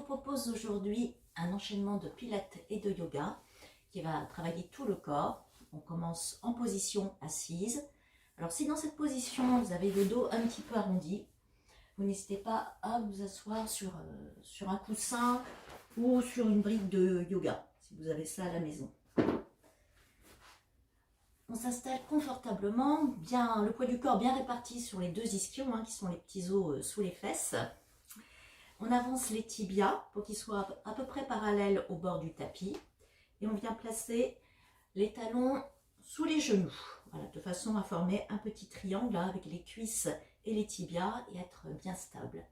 propose aujourd'hui un enchaînement de pilates et de yoga qui va travailler tout le corps. On commence en position assise. Alors si dans cette position vous avez le dos un petit peu arrondi, vous n'hésitez pas à vous asseoir sur un coussin ou sur une brique de yoga, si vous avez ça à la maison. On s'installe confortablement, bien, le poids du corps bien réparti sur les deux ischions, qui sont les petits os sous les fesses. On avance les tibias pour qu'ils soient à peu près parallèles au bord du tapis. Et on vient placer les talons sous les genoux, voilà, de façon à former un petit triangle avec les cuisses et les tibias et être bien stable.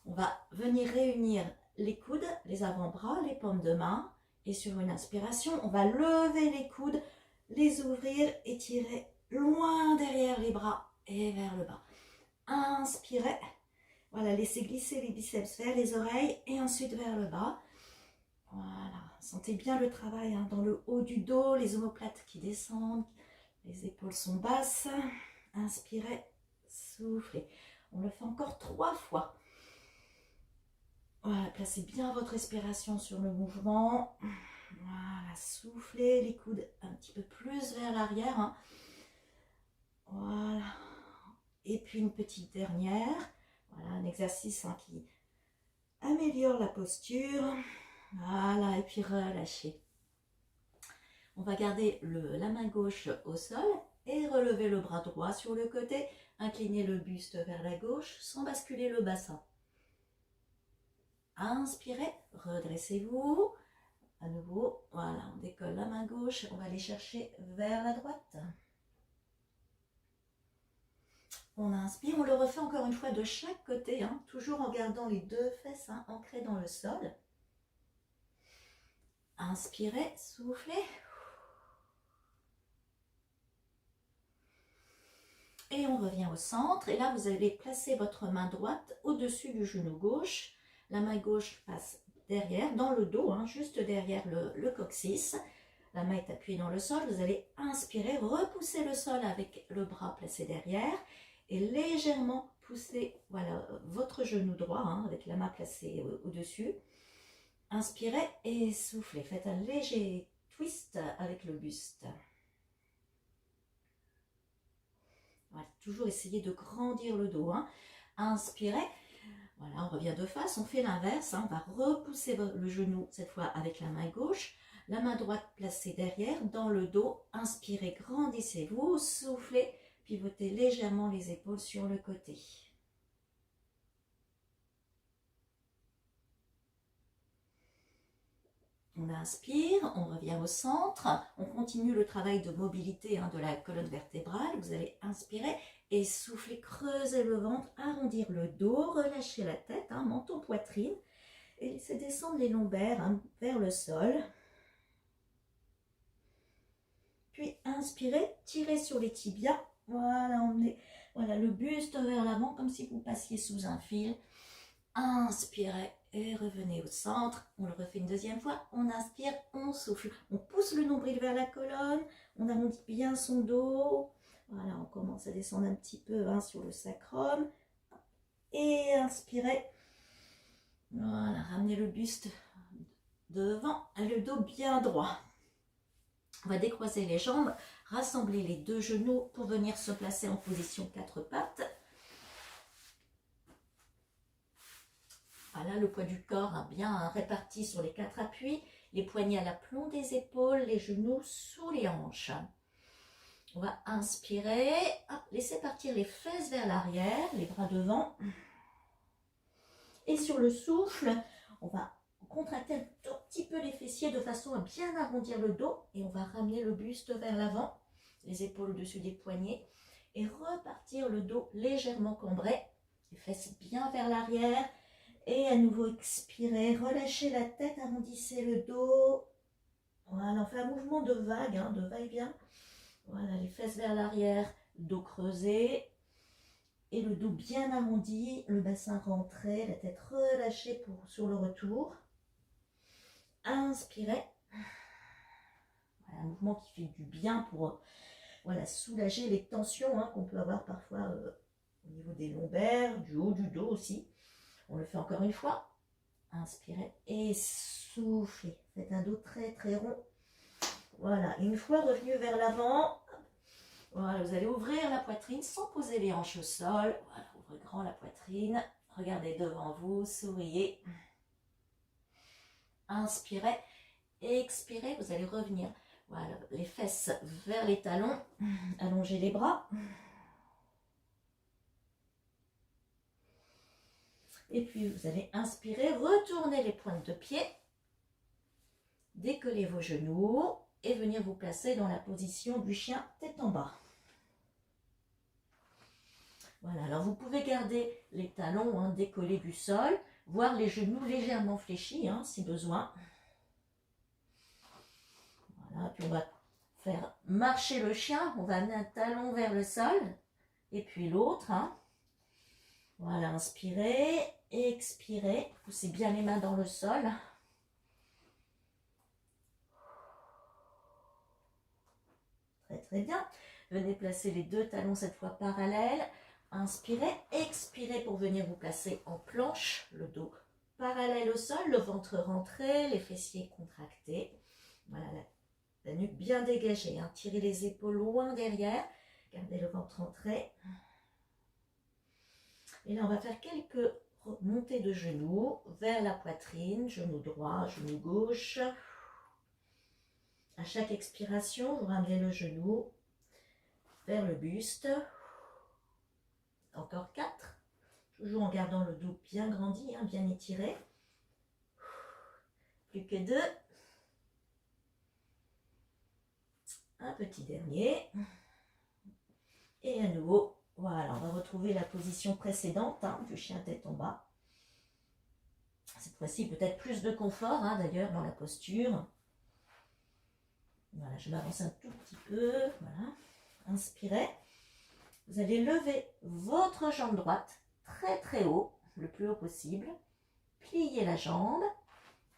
On va venir réunir les coudes, les avant-bras, les paumes de main. Et sur une inspiration, on va lever les coudes, les ouvrir et tirer loin derrière les bras et vers le bas. Inspirez. Voilà, laissez glisser les biceps vers les oreilles et ensuite vers le bas. Voilà, sentez bien le travail dans le haut du dos, les omoplates qui descendent, les épaules sont basses. Inspirez, soufflez. On le fait encore 3 fois. Voilà, placez bien votre respiration sur le mouvement. Voilà, soufflez les coudes un petit peu plus vers l'arrière. Voilà. Et puis une petite dernière. Voilà, un exercice qui améliore la posture. Voilà, et puis relâchez. On va garder la main gauche au sol et relever le bras droit sur le côté. Inclinez le buste vers la gauche sans basculer le bassin. Inspirez, redressez-vous. À nouveau, voilà, on décolle la main gauche, on va aller chercher vers la droite. On inspire, on le refait encore une fois de chaque côté, toujours en gardant les deux fesses ancrées dans le sol. Inspirez, soufflez. Et on revient au centre. Et là, vous allez placer votre main droite au-dessus du genou gauche. La main gauche passe derrière, dans le dos, juste derrière le coccyx. La main est appuyée dans le sol. Vous allez inspirer, repousser le sol avec le bras placé derrière. Et légèrement pousser votre genou droit avec la main placée au-dessus. Inspirez et soufflez. Faites un léger twist avec le buste. Voilà, toujours essayer de grandir le dos. Inspirez. Voilà, on revient de face. On fait l'inverse. On va repousser le genou cette fois avec la main gauche. La main droite placée derrière, dans le dos. Inspirez, grandissez-vous. Soufflez. Pivotez légèrement les épaules sur le côté. On inspire, on revient au centre, on continue le travail de mobilité de la colonne vertébrale. Vous allez inspirer et souffler, creuser le ventre, arrondir le dos, relâcher la tête, menton, poitrine et laisser descendre les lombaires vers le sol. Puis inspirez, tirez sur les tibias. Voilà, emmenez le buste vers l'avant comme si vous passiez sous un fil. Inspirez et revenez au centre. On le refait une deuxième fois. On inspire, on souffle. On pousse le nombril vers la colonne. On arrondit bien son dos. Voilà, on commence à descendre un petit peu sur le sacrum. Et inspirez. Voilà, ramenez le buste devant, le dos bien droit. On va décroiser les jambes, rassembler les deux genoux pour venir se placer en position 4 pattes. Voilà, le poids du corps bien réparti sur les 4 appuis, les poignets à l'aplomb des épaules, les genoux sous les hanches. On va inspirer, laisser partir les fesses vers l'arrière, les bras devant. Et sur le souffle, on va contracter un tout petit peu les fessiers de façon à bien arrondir le dos. Et on va ramener le buste vers l'avant, les épaules au-dessus des poignets. Et repartir le dos légèrement cambré, les fesses bien vers l'arrière. Et à nouveau expirez, relâchez la tête, arrondissez le dos. Voilà, on fait un mouvement de vague, de va-et-vient. Voilà, les fesses vers l'arrière, dos creusé. Et le dos bien arrondi, le bassin rentré, la tête relâchée sur le retour. Inspirez. Voilà, un mouvement qui fait du bien pour soulager les tensions qu'on peut avoir parfois au niveau des lombaires, du haut du dos aussi. On le fait encore une fois. Inspirez et soufflez. Faites un dos très très rond. Voilà, une fois revenu vers l'avant, voilà, vous allez ouvrir la poitrine sans poser les hanches au sol. Voilà, ouvrez grand la poitrine. Regardez devant vous, souriez. Inspirez, expirez, vous allez revenir. Voilà, les fesses vers les talons. Allongez les bras. Et puis vous allez inspirer, retourner les pointes de pied. Décollez vos genoux et venir vous placer dans la position du chien tête en bas. Voilà, alors vous pouvez garder les talons décollés du sol, voire les genoux légèrement fléchis si besoin. Voilà, puis on va faire marcher le chien, on va amener un talon vers le sol, et puis l'autre. Voilà, inspirez, expirez, poussez bien les mains dans le sol. Très très bien. Venez placer les deux talons cette fois parallèles. Inspirez, expirez pour venir vous placer en planche, le dos parallèle au sol, le ventre rentré, les fessiers contractés. Voilà, la nuque bien dégagée. Tirez les épaules loin derrière, gardez le ventre rentré. Et là, on va faire quelques montées de genoux vers la poitrine, genou droit, genou gauche. À chaque expiration, vous ramenez le genou vers le buste. Encore 4. Toujours en gardant le dos bien grandi, bien étiré. Plus que 2. Un petit dernier. Et à nouveau, voilà, on va retrouver la position précédente du chien tête en bas. Cette fois-ci, peut-être plus de confort d'ailleurs dans la posture. Voilà, je m'avance un tout petit peu. Voilà. Inspirez. Vous allez lever votre jambe droite très très haut, le plus haut possible. Pliez la jambe.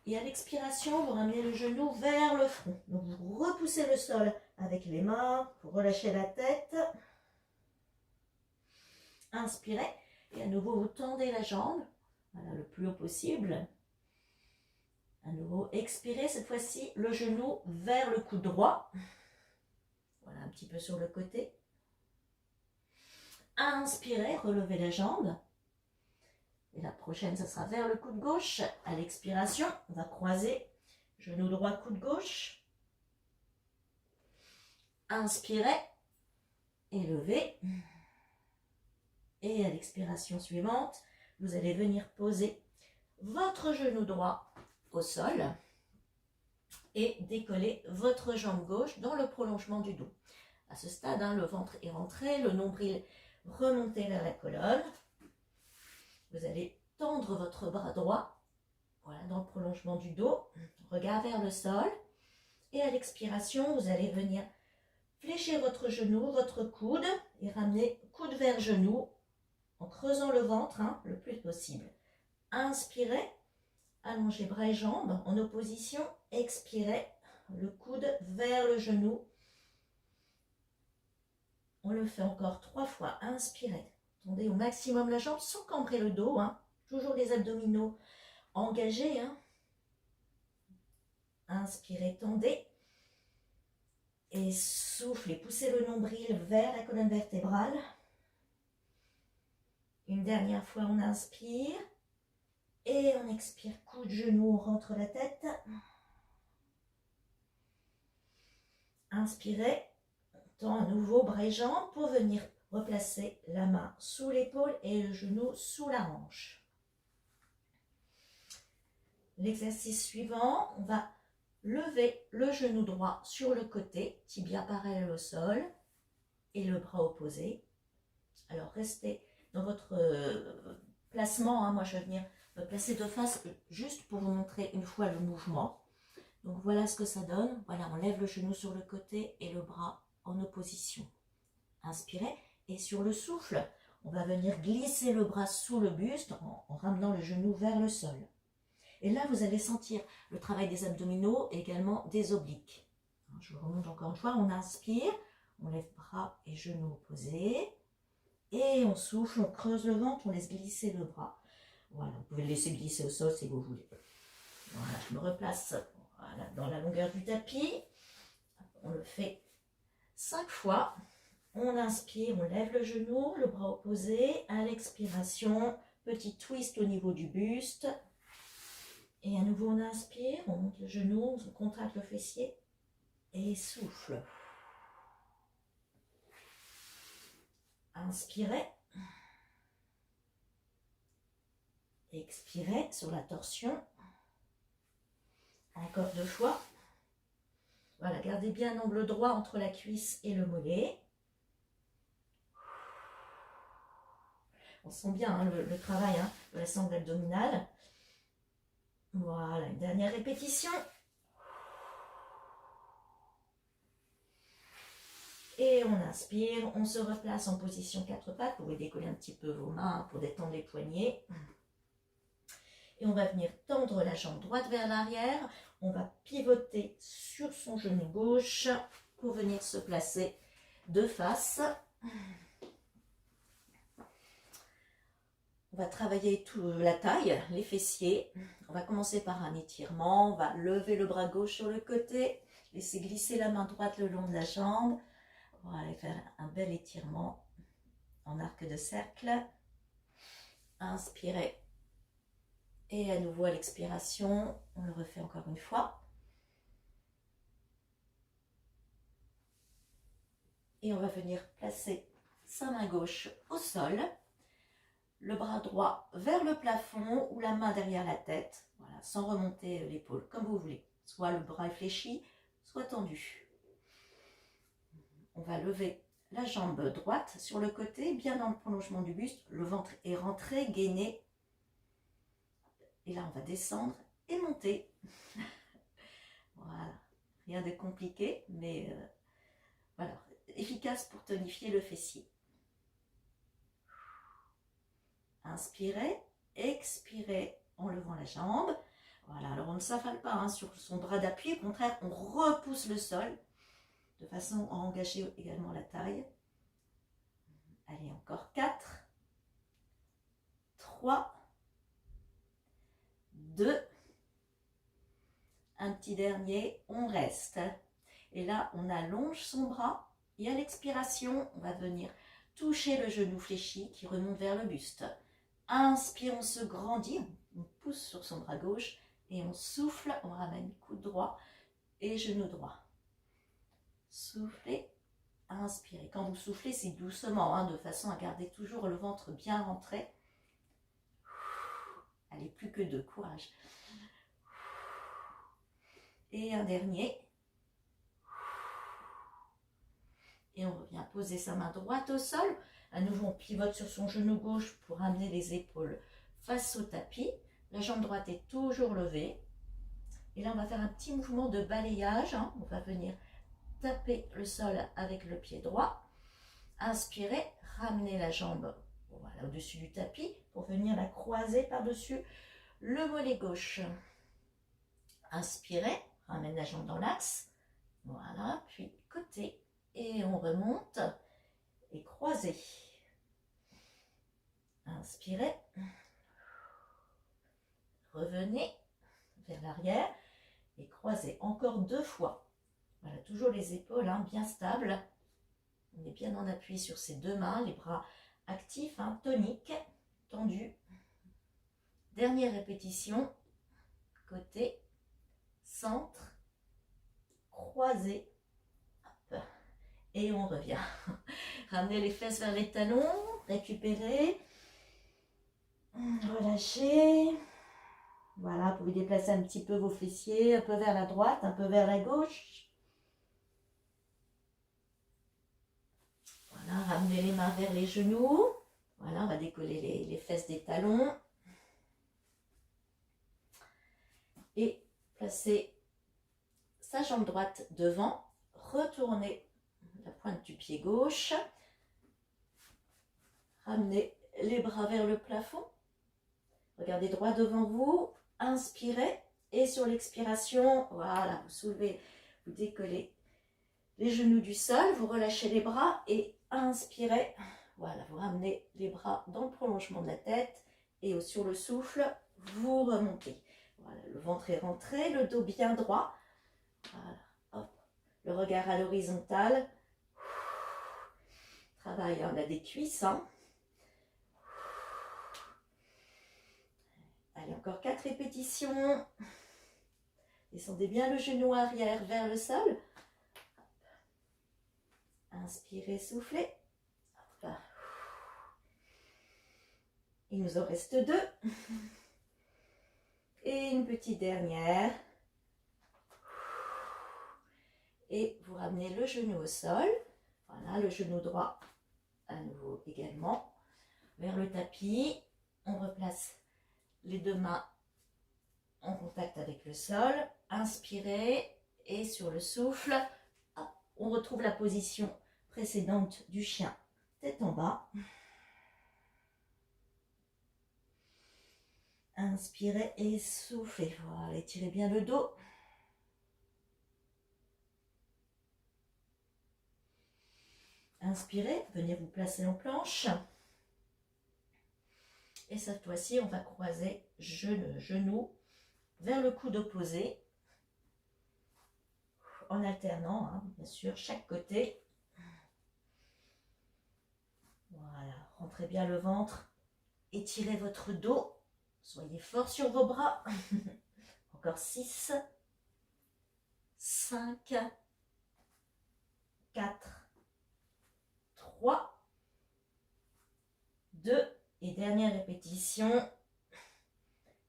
Et à l'expiration, vous ramenez le genou vers le front. Donc vous repoussez le sol avec les mains, vous relâchez la tête. Inspirez. Et à nouveau, vous tendez la jambe. Voilà, le plus haut possible. À nouveau, expirez. Cette fois-ci, le genou vers le coude droit. Voilà, un petit peu sur le côté. Inspirez, relevez la jambe. Et la prochaine, ça sera vers le coude gauche. À l'expiration, on va croiser. Genou droit, coude gauche. Inspirez. Et levez. Et à l'expiration suivante, vous allez venir poser votre genou droit au sol et décoller votre jambe gauche dans le prolongement du dos. À ce stade, le ventre est rentré, le nombril remonté vers la colonne. Vous allez tendre votre bras droit, voilà, dans le prolongement du dos, regard vers le sol. Et à l'expiration, vous allez venir fléchir votre genou, votre coude et ramener coude vers genou en creusant le ventre le plus possible. Inspirez, allongez bras et jambes en opposition. Expirez, le coude vers le genou. On le fait encore 3 fois. Inspirez, tendez au maximum la jambe sans cambrer le dos. Toujours les abdominaux engagés. Inspirez, tendez. Et soufflez, poussez le nombril vers la colonne vertébrale. Une dernière fois, on inspire. Et on expire, coup de genou, on rentre la tête. Inspirez, on tend à nouveau bras et jambes pour venir replacer la main sous l'épaule et le genou sous la hanche. L'exercice suivant, on va lever le genou droit sur le côté, tibia parallèle au sol et le bras opposé. Alors restez dans votre placement, moi je vais venir me placer de face juste pour vous montrer une fois le mouvement. Donc voilà ce que ça donne. Voilà, on lève le genou sur le côté et le bras en opposition. Inspirez et sur le souffle, on va venir glisser le bras sous le buste en ramenant le genou vers le sol. Et là, vous allez sentir le travail des abdominaux et également des obliques. Je remonte encore une fois, on inspire, on lève bras et genoux opposés. Et on souffle, on creuse le ventre, on laisse glisser le bras. Voilà, vous pouvez le laisser glisser au sol si vous voulez. Voilà, je me replace voilà, dans la longueur du tapis. On le fait 5 fois. On inspire, on lève le genou, le bras opposé. À l'expiration, petit twist au niveau du buste. Et à nouveau, on inspire, on monte le genou, on contracte le fessier. Et souffle. Inspirez. Expirez sur la torsion. Encore 2 fois. Voilà, gardez bien l'angle droit entre la cuisse et le mollet. On sent bien hein, le travail hein, de la sangle abdominale. Voilà, une dernière répétition. Et on inspire, on se replace en position 4 pattes. Vous pouvez décoller un petit peu vos mains pour détendre les poignets. Et on va venir tendre la jambe droite vers l'arrière. On va pivoter sur son genou gauche pour venir se placer de face. On va travailler la taille, les fessiers. On va commencer par un étirement. On va lever le bras gauche sur le côté. Laisser glisser la main droite le long de la jambe. On va aller faire un bel étirement en arc de cercle. Inspirez. Et à nouveau à l'expiration, on le refait encore une fois. Et on va venir placer sa main gauche au sol, le bras droit vers le plafond ou la main derrière la tête, voilà, sans remonter l'épaule, comme vous voulez. Soit le bras est fléchi, soit tendu. On va lever la jambe droite sur le côté, bien dans le prolongement du buste. Le ventre est rentré, gainé. Et là, on va descendre et monter. Voilà. Rien de compliqué, mais voilà, efficace pour tonifier le fessier. Inspirez, expirez en levant la jambe. Voilà, alors on ne s'affale pas hein, sur son bras d'appui. Au contraire, on repousse le sol de façon à engager également la taille. Allez, encore 4, 3, 2, un petit dernier, on reste. Et là, on allonge son bras et à l'expiration, on va venir toucher le genou fléchi qui remonte vers le buste. Inspire, on se grandit, on pousse sur son bras gauche et on souffle, on ramène coude droit et genou droit. Soufflez, inspirez. Quand vous soufflez, c'est doucement, hein, de façon à garder toujours le ventre bien rentré. Allez, plus que 2, courage. Et un dernier. Et on revient poser sa main droite au sol. À nouveau, on pivote sur son genou gauche pour amener les épaules face au tapis. La jambe droite est toujours levée. Et là, on va faire un petit mouvement de balayage. Hein. On va venir taper le sol avec le pied droit. Inspirez, ramenez la jambe voilà, au-dessus du tapis pour venir la croiser par-dessus le mollet gauche. Inspirez, ramène la jambe dans l'axe. Voilà, puis côté. Et on remonte et croisez. Inspirez. Revenez vers l'arrière et croisez encore 2 fois. Voilà, toujours les épaules hein, bien stables. On est bien en appui sur ses 2 mains, les bras actifs, hein, toniques, tendus. Dernière répétition. Côté, centre, croisé. Hop. Et on revient. Ramenez les fesses vers les talons, récupérez. Relâchez. Voilà, vous pouvez déplacer un petit peu vos fessiers, un peu vers la droite, un peu vers la gauche. Voilà, ramenez les mains vers les genoux. Voilà, on va décoller les fesses des talons. Et placez sa jambe droite devant. Retournez la pointe du pied gauche. Ramenez les bras vers le plafond. Regardez droit devant vous. Inspirez. Et sur l'expiration, voilà, vous soulevez, vous décollez les genoux du sol. Vous relâchez les bras et inspirez. Voilà, vous ramenez les bras dans le prolongement de la tête. Et sur le souffle, vous remontez. Voilà, le ventre est rentré, le dos bien droit. Voilà, hop. Le regard à l'horizontale. Travail, on a des cuisses. Hein. Allez, encore 4 répétitions. Descendez bien le genou arrière vers le sol. Inspirez, soufflez. Hop. Il nous en reste 2. Et une petite dernière. Et vous ramenez le genou au sol. Voilà, le genou droit à nouveau également. Vers le tapis. On replace les 2 mains en contact avec le sol. Inspirez. Et sur le souffle, hop, on retrouve la position précédente du chien. Tête en bas. Inspirez et soufflez. Voilà, étirez bien le dos. Inspirez, venez vous placer en planche. Et cette fois-ci, on va croiser genou vers le coude opposé. En alternant, hein, bien sûr, chaque côté. Voilà, rentrez bien le ventre. Étirez votre dos. Soyez fort sur vos bras. Encore 6, 5, 4, 3, 2 et dernière répétition.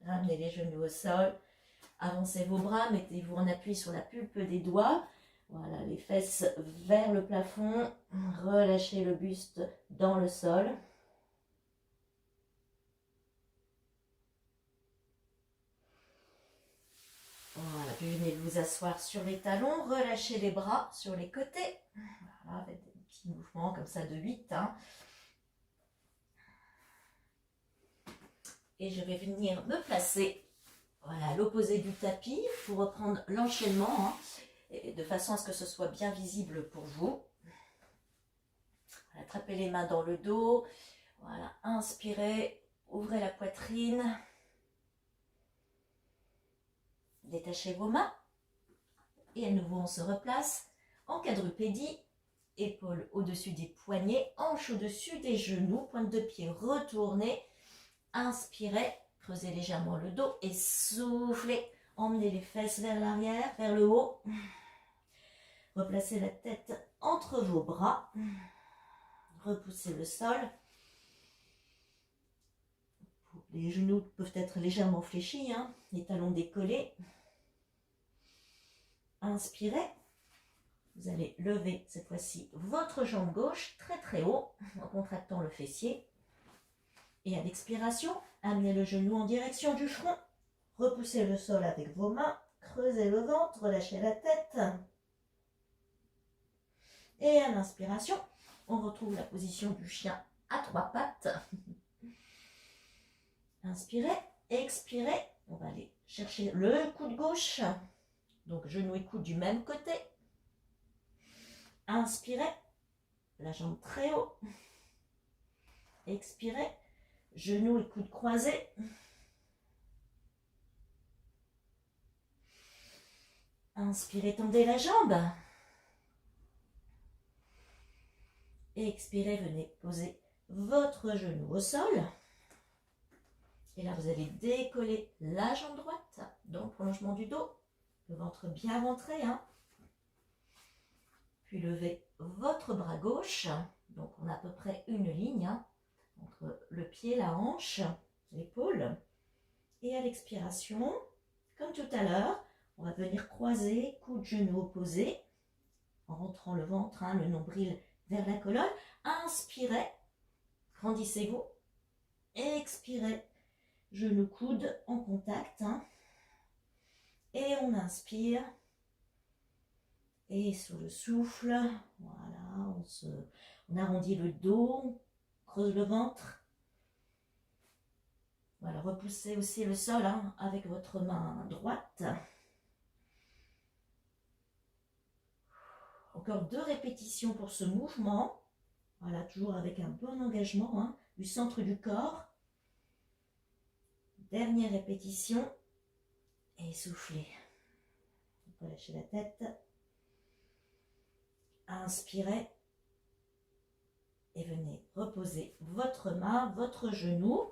Ramenez les genoux au sol. Avancez vos bras, mettez-vous en appui sur la pulpe des doigts. Voilà, les fesses vers le plafond. Relâchez le buste dans le sol. Voilà, puis venez vous asseoir sur les talons, relâchez les bras sur les côtés. Voilà, faites des petits mouvements comme ça de 8. Hein. Et je vais venir me placer voilà, à l'opposé du tapis pour reprendre l'enchaînement, hein, et de façon à ce que ce soit bien visible pour vous. Voilà, attrapez les mains dans le dos. Voilà, inspirez, ouvrez la poitrine. Détachez vos mains et à nouveau on se replace en quadrupédie, épaules au-dessus des poignets, hanches au-dessus des genoux, pointe de pied retournée. Inspirez, creusez légèrement le dos et soufflez. Emmenez les fesses vers l'arrière, vers le haut. Replacez la tête entre vos bras. Repoussez le sol. Les genoux peuvent être légèrement fléchis, hein, les talons décollés. Inspirez. Vous allez lever cette fois-ci votre jambe gauche très très haut en contractant le fessier. Et à l'expiration, amenez le genou en direction du front. Repoussez le sol avec vos mains. Creusez le ventre, relâchez la tête. Et à l'inspiration, on retrouve la position du chien à 3 pattes. Inspirez, expirez. On va aller chercher le coude gauche. Donc genou et coude du même côté. Inspirez, la jambe très haut. Expirez, genou et coude croisés. Inspirez, tendez la jambe. Expirez, venez poser votre genou au sol. Et là, vous allez décoller la jambe droite dans le prolongement du dos. Le ventre bien rentré. Hein. Puis levez votre bras gauche. Donc, on a à peu près une ligne hein, entre le pied, la hanche, l'épaule. Et à l'expiration, comme tout à l'heure, on va venir croiser, coude, genou opposé, en rentrant le ventre, hein, le nombril vers la colonne. Inspirez, grandissez-vous. Expirez, genou, coude en contact. Hein. Et on inspire. Et sur le souffle, voilà, on arrondit le dos, on creuse le ventre. Voilà, repoussez aussi le sol hein, avec votre main droite. Encore 2 répétitions pour ce mouvement. Voilà, toujours avec un bon engagement hein, du centre du corps. Dernière répétition. Et soufflez. Relâchez la tête. Inspirez. Et venez reposer votre main, votre genou.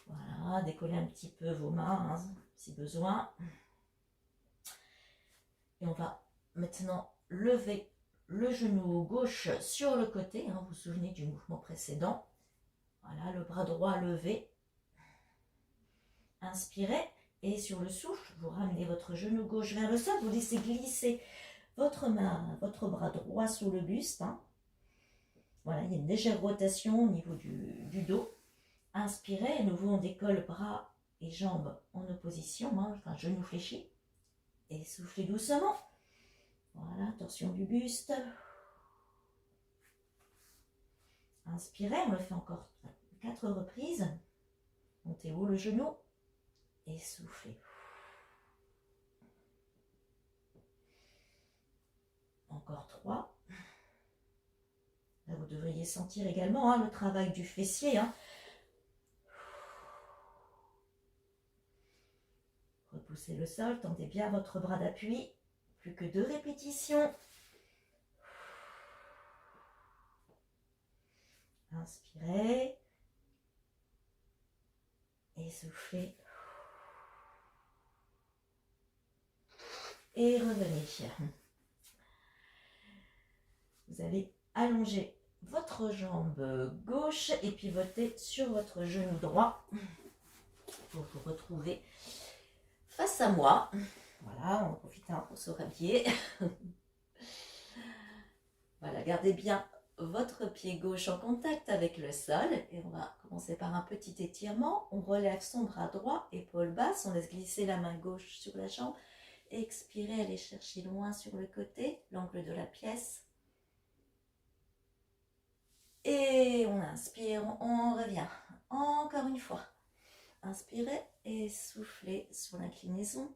Voilà, décollez un petit peu vos mains hein, si besoin. Et on va maintenant lever le genou gauche sur le côté. Hein, vous vous souvenez du mouvement précédent. Voilà, le bras droit levé. Inspirez. Et sur le souffle, vous ramenez votre genou gauche vers le sol. Vous laissez glisser votre main, votre bras droit sous le buste. Hein. Voilà, il y a une légère rotation au niveau du dos. Inspirez, à nouveau on décolle bras et jambes en opposition, hein, enfin genoux fléchis. Et soufflez doucement. Voilà, torsion du buste. Inspirez, on le fait encore 4 reprises. Montez haut le genou et soufflez. Encore 3. Là, vous devriez sentir également hein, le travail du fessier. Hein. Repoussez le sol, tendez bien votre bras d'appui. Plus que 2 répétitions. Inspirez. Et soufflez. Et revenez. Vous allez allonger votre jambe gauche et pivoter sur votre genou droit pour vous retrouver face à moi. Voilà, on en profite pour se rhabiller. Voilà, gardez bien votre pied gauche en contact avec le sol et on va commencer par un petit étirement. On relève son bras droit, épaule basse, on laisse glisser la main gauche sur la jambe. Expirez, allez chercher loin sur le côté, l'angle de la pièce. Et on inspire, on revient. Encore une fois. Inspirez et soufflez sur l'inclinaison.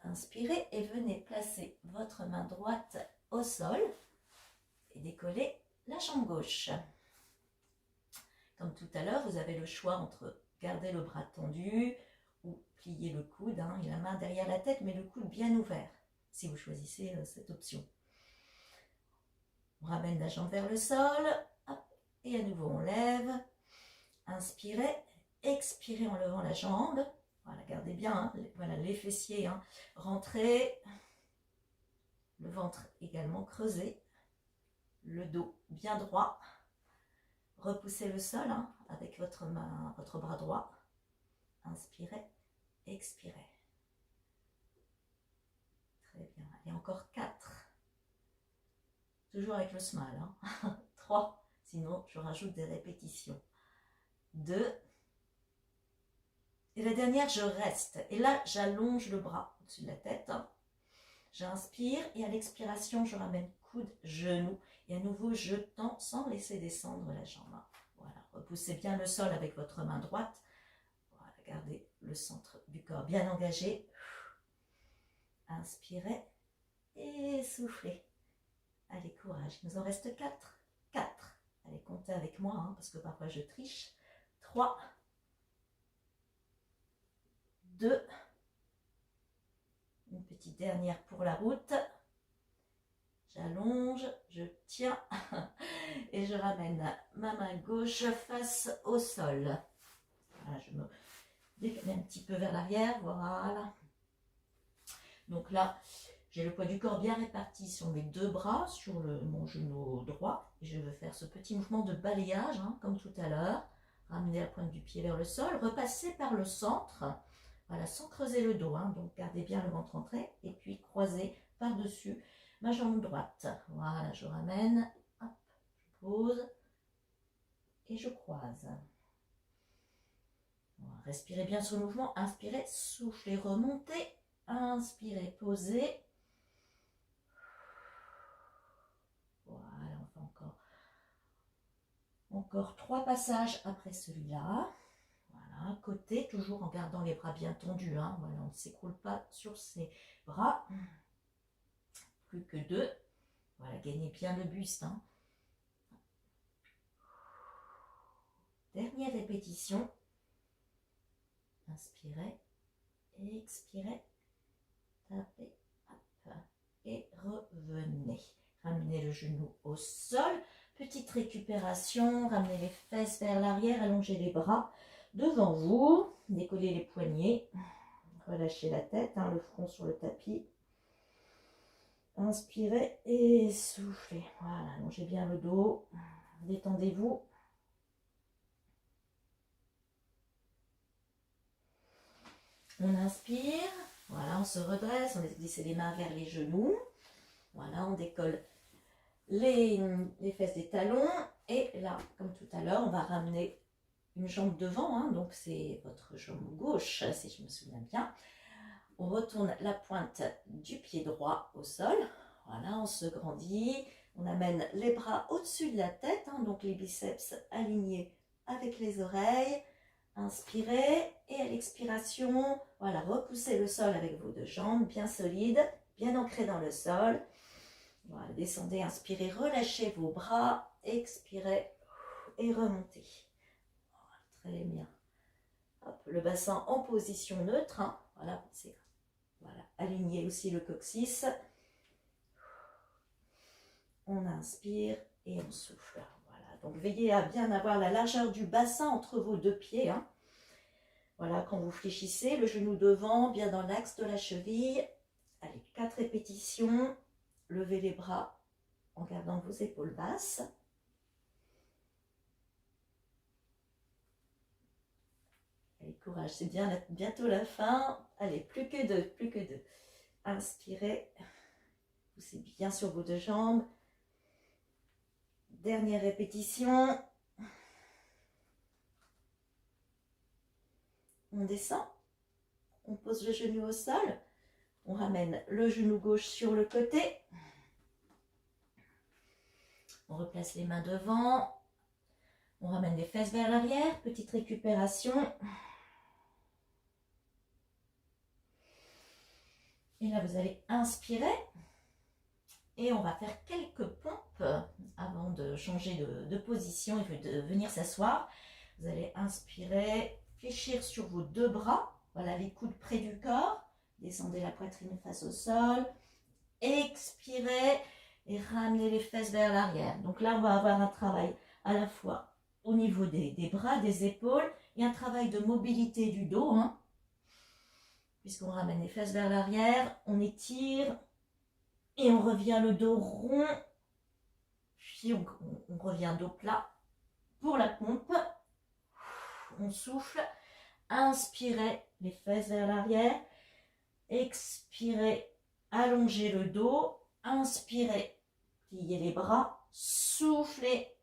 Inspirez et venez placer votre main droite au sol et décoller la jambe gauche. Comme tout à l'heure, vous avez le choix entre garder le bras tendu ou plier le coude hein, et la main derrière la tête, mais le coude bien ouvert, si vous choisissez cette option. On ramène la jambe vers le sol, hop, et à nouveau on lève. Inspirez, expirez en levant la jambe. Voilà, gardez bien, hein, voilà, les fessiers, hein, rentrez, le ventre également creusé, le dos bien droit. Repoussez le sol hein, avec votre main, votre bras droit. Inspirez, expirez. Très bien. Et encore 4. Toujours avec le smile. Hein. 3. Sinon, je rajoute des répétitions. 2. Et la dernière, je reste. Et là, j'allonge le bras au-dessus de la tête. Hein. J'inspire et à l'expiration, je ramène coude, genou. Et à nouveau, je tends sans laisser descendre la jambe. Voilà, repoussez bien le sol avec votre main droite. Voilà, gardez le centre du corps bien engagé. Inspirez et soufflez. Allez, courage. Il nous en reste 4. 4. Allez, comptez avec moi, hein, parce que parfois je triche. 3. 2. Une petite dernière pour la route. J'allonge, je tiens et je ramène ma main gauche face au sol. Voilà, je me décale un petit peu vers l'arrière, voilà. Donc là, j'ai le poids du corps bien réparti sur mes 2 bras, sur mon genou droit. Et je vais faire ce petit mouvement de balayage, hein, comme tout à l'heure. Ramener la pointe du pied vers le sol, repasser par le centre. Voilà, sans creuser le dos, hein, donc gardez bien le ventre entré. Et puis croiser par-dessus ma jambe droite. Voilà, je ramène, hop, je pose et je croise. Voilà, respirez bien sur le mouvement. Inspirez, soufflez, remontez. Inspirez, posez. Voilà, on fait encore 3 passages après celui-là. Voilà, côté, toujours en gardant les bras bien tendus. Hein. Voilà, on ne s'écroule pas sur ses bras. Plus que 2. Voilà, gagnez bien le buste. Hein. Dernière répétition. Inspirez, expirez, tapez, hop, et revenez. Ramenez le genou au sol. Petite récupération, ramenez les fesses vers l'arrière, allongez les bras devant vous, décollez les poignets, relâchez la tête, le front sur le tapis. Inspirez et soufflez. Voilà, allongez bien le dos, détendez-vous. On inspire, voilà, on se redresse, on laisse glisser les mains vers les genoux. Voilà, on décolle les fesses des talons. Et là, comme tout à l'heure, on va ramener une jambe devant, donc c'est votre jambe gauche, si je me souviens bien. On retourne la pointe du pied droit au sol. Voilà, on se grandit. On amène les bras au-dessus de la tête, donc les biceps alignés avec les oreilles. Inspirez et à l'expiration, voilà, repoussez le sol avec vos deux jambes bien solides, bien ancrées dans le sol. Voilà, descendez, inspirez, relâchez vos bras, expirez et remontez. Voilà, très bien. Hop, le bassin en position neutre, voilà, pensez. Voilà, alignez aussi le coccyx. On inspire et on souffle. Voilà, donc veillez à bien avoir la largeur du bassin entre vos deux pieds. Voilà, quand vous fléchissez, le genou devant, bien dans l'axe de la cheville. Allez, 4 répétitions. Levez les bras en gardant vos épaules basses. Allez, courage, c'est bien, bientôt la fin. Allez, plus que deux, plus que deux. Inspirez. Poussez bien sur vos deux jambes. Dernière répétition. On descend. On pose le genou au sol. On ramène le genou gauche sur le côté. On replace les mains devant. On ramène les fesses vers l'arrière. Petite récupération. Et là, vous allez inspirer. Et on va faire quelques pompes avant de changer de position et de venir s'asseoir. Vous allez inspirer, fléchir sur vos deux bras. Voilà, les coudes près du corps. Descendez la poitrine face au sol. Expirez et ramenez les fesses vers l'arrière. Donc là, on va avoir un travail à la fois au niveau des bras, des épaules et un travail de mobilité du dos. Puisqu'on ramène les fesses vers l'arrière, on étire et on revient le dos rond. Puis on revient dos plat pour la pompe. On souffle. Inspirez les fesses vers l'arrière. Expirez, allongez le dos. Inspirez, pliez les bras. Soufflez,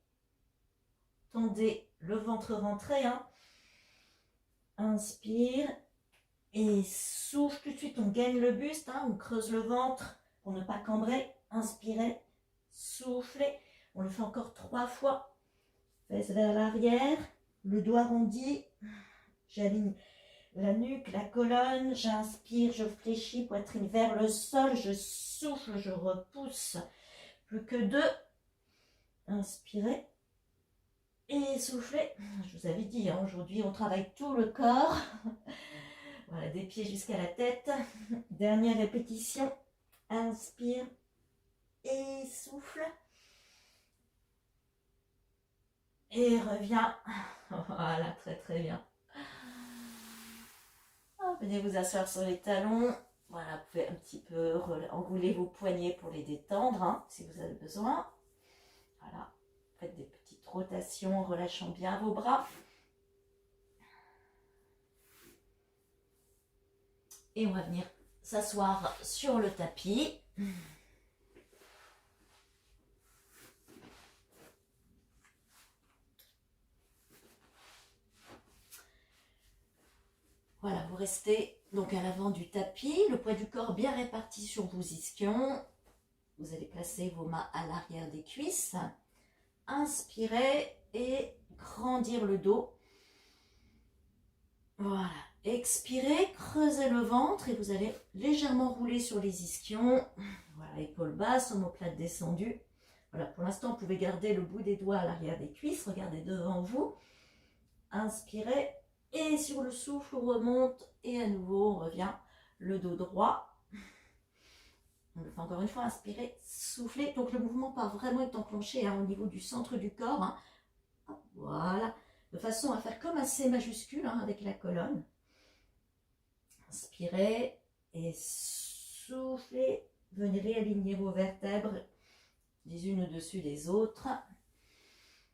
tendez le ventre rentré. Inspire et souffle. Tout de suite, on gaine le buste. On creuse le ventre pour ne pas cambrer. Inspirez, soufflez. On le fait encore 3 fois. Fesses vers l'arrière. Le doigt arrondi. J'aligne la nuque, la colonne. J'inspire, je fléchis, poitrine vers le sol. Je souffle, je repousse. Plus que 2. Inspirez. Et soufflez. Je vous avais dit, aujourd'hui, on travaille tout le corps. Voilà, des pieds jusqu'à la tête. Dernière répétition. Inspire et souffle. Et reviens. Voilà, très très bien. Venez vous asseoir sur les talons. Voilà, vous pouvez un petit peu enrouler vos poignets pour les détendre, si vous avez besoin. Voilà, faites des petites rotations en relâchant bien vos bras. Et on va venir s'asseoir sur le tapis. Voilà, vous restez donc à l'avant du tapis, le poids du corps bien réparti sur vos ischions. Vous allez placer vos mains à l'arrière des cuisses. Inspirez et grandir le dos. Voilà, expirez, creusez le ventre et vous allez légèrement rouler sur les ischions. Voilà, épaules basses, omoplate descendue. Voilà, pour l'instant, vous pouvez garder le bout des doigts à l'arrière des cuisses. Regardez devant vous. Inspirez. Et sur le souffle, on remonte. Et à nouveau, on revient. Le dos droit. On le fait encore une fois. Inspirez, soufflez. Donc le mouvement part vraiment est enclenché hein, au niveau du centre du corps. Hein. Voilà. De façon à faire comme un C majuscule hein, avec la colonne. Inspirez et soufflez. Venez réaligner vos vertèbres les unes au-dessus des autres.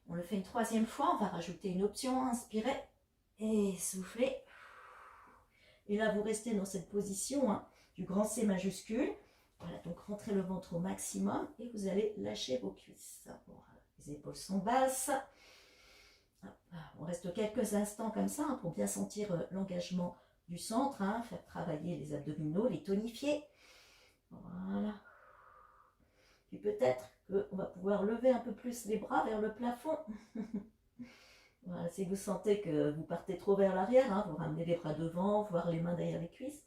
On le fait une troisième fois. On va rajouter une option. Inspirez et soufflez. Et là, vous restez dans cette position hein, du grand C majuscule. Voilà, donc rentrez le ventre au maximum et vous allez lâcher vos cuisses. Voilà, les épaules sont basses. On reste quelques instants comme ça hein, pour bien sentir l'engagement du centre, hein, faire travailler les abdominaux, les tonifier. Voilà. Puis peut-être qu'on va pouvoir lever un peu plus les bras vers le plafond. Voilà, si vous sentez que vous partez trop vers l'arrière, hein, vous ramenez les bras devant, voire les mains derrière les cuisses.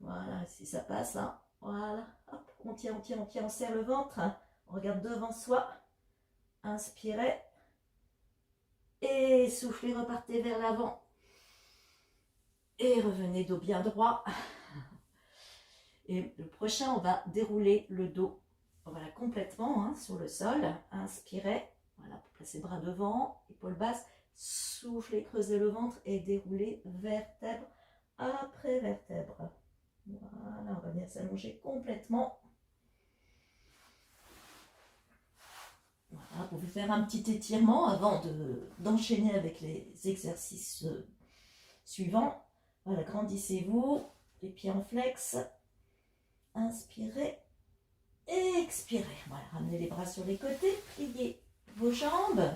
Voilà, si ça passe, hein, voilà, hop, on tient, on serre le ventre, hein, on regarde devant soi. Inspirez. Et soufflez, repartez vers l'avant. Et revenez dos bien droit. Et le prochain, on va dérouler le dos. Voilà, complètement hein, sur le sol. Inspirez. Voilà, pour placer le bras devant, épaules basses. Soufflez, creusez le ventre et déroulez vertèbre après vertèbre. Voilà, on va bien s'allonger complètement. Voilà, vous pouvez faire un petit étirement avant d'enchaîner avec les exercices suivants. Voilà, grandissez-vous, les pieds en flex. Inspirez, expirez. Voilà, ramenez les bras sur les côtés, pliez vos jambes.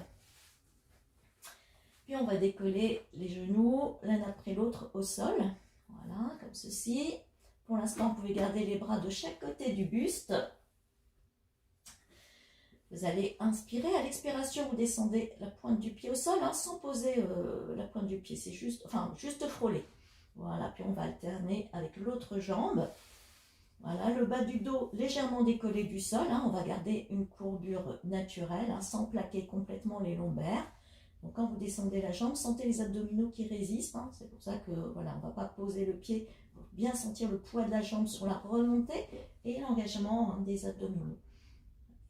Puis on va décoller les genoux l'un après l'autre au sol. Voilà, comme ceci. Pour l'instant, vous pouvez garder les bras de chaque côté du buste. Vous allez inspirer. À l'expiration, vous descendez la pointe du pied au sol, hein, sans poser la pointe du pied. C'est juste, enfin, juste frôler. Voilà, puis on va alterner avec l'autre jambe. Voilà, le bas du dos légèrement décollé du sol. Hein, on va garder une courbure naturelle, hein, sans plaquer complètement les lombaires. Donc quand vous descendez la jambe, sentez les abdominaux qui résistent. Hein, c'est pour ça que voilà, on ne va pas poser le pied pour bien sentir le poids de la jambe sur la remontée et l'engagement hein, des abdominaux.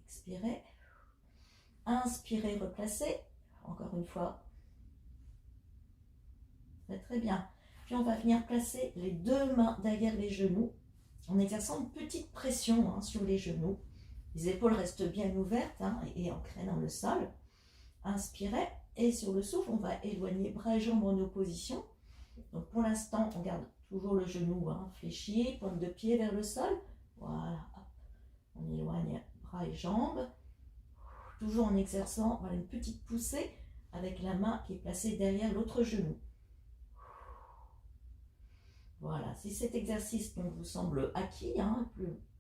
Expirez. Inspirez, replacez. Encore une fois. Très, très bien. Puis on va venir placer les deux mains derrière les genoux en exerçant une petite pression hein, sur les genoux. Les épaules restent bien ouvertes hein, et ancrées dans le sol. Inspirez. Et sur le souffle, on va éloigner bras et jambes en opposition. Donc pour l'instant, on garde toujours le genou hein, fléchi, pointe de pied vers le sol. Voilà. On éloigne bras et jambes. Toujours en exerçant voilà, une petite poussée avec la main qui est placée derrière l'autre genou. Voilà, si cet exercice donc, vous semble acquis, hein,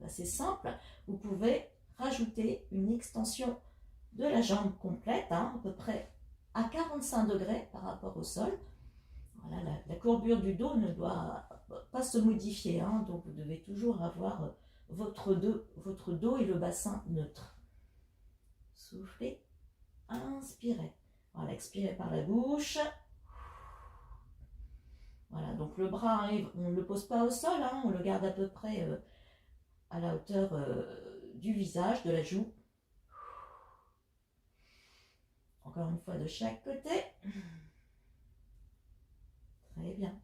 assez simple, vous pouvez rajouter une extension de la jambe complète, hein, à peu près à 45 degrés par rapport au sol. Voilà, la courbure du dos ne doit pas se modifier, hein, donc vous devez toujours avoir votre dos et le bassin neutre. Soufflez, inspirez. Voilà, expirez par la bouche. Voilà, donc le bras arrive, on ne le pose pas au sol, hein, on le garde à peu près à la hauteur du visage, de la joue. Encore une fois de chaque côté. Très bien.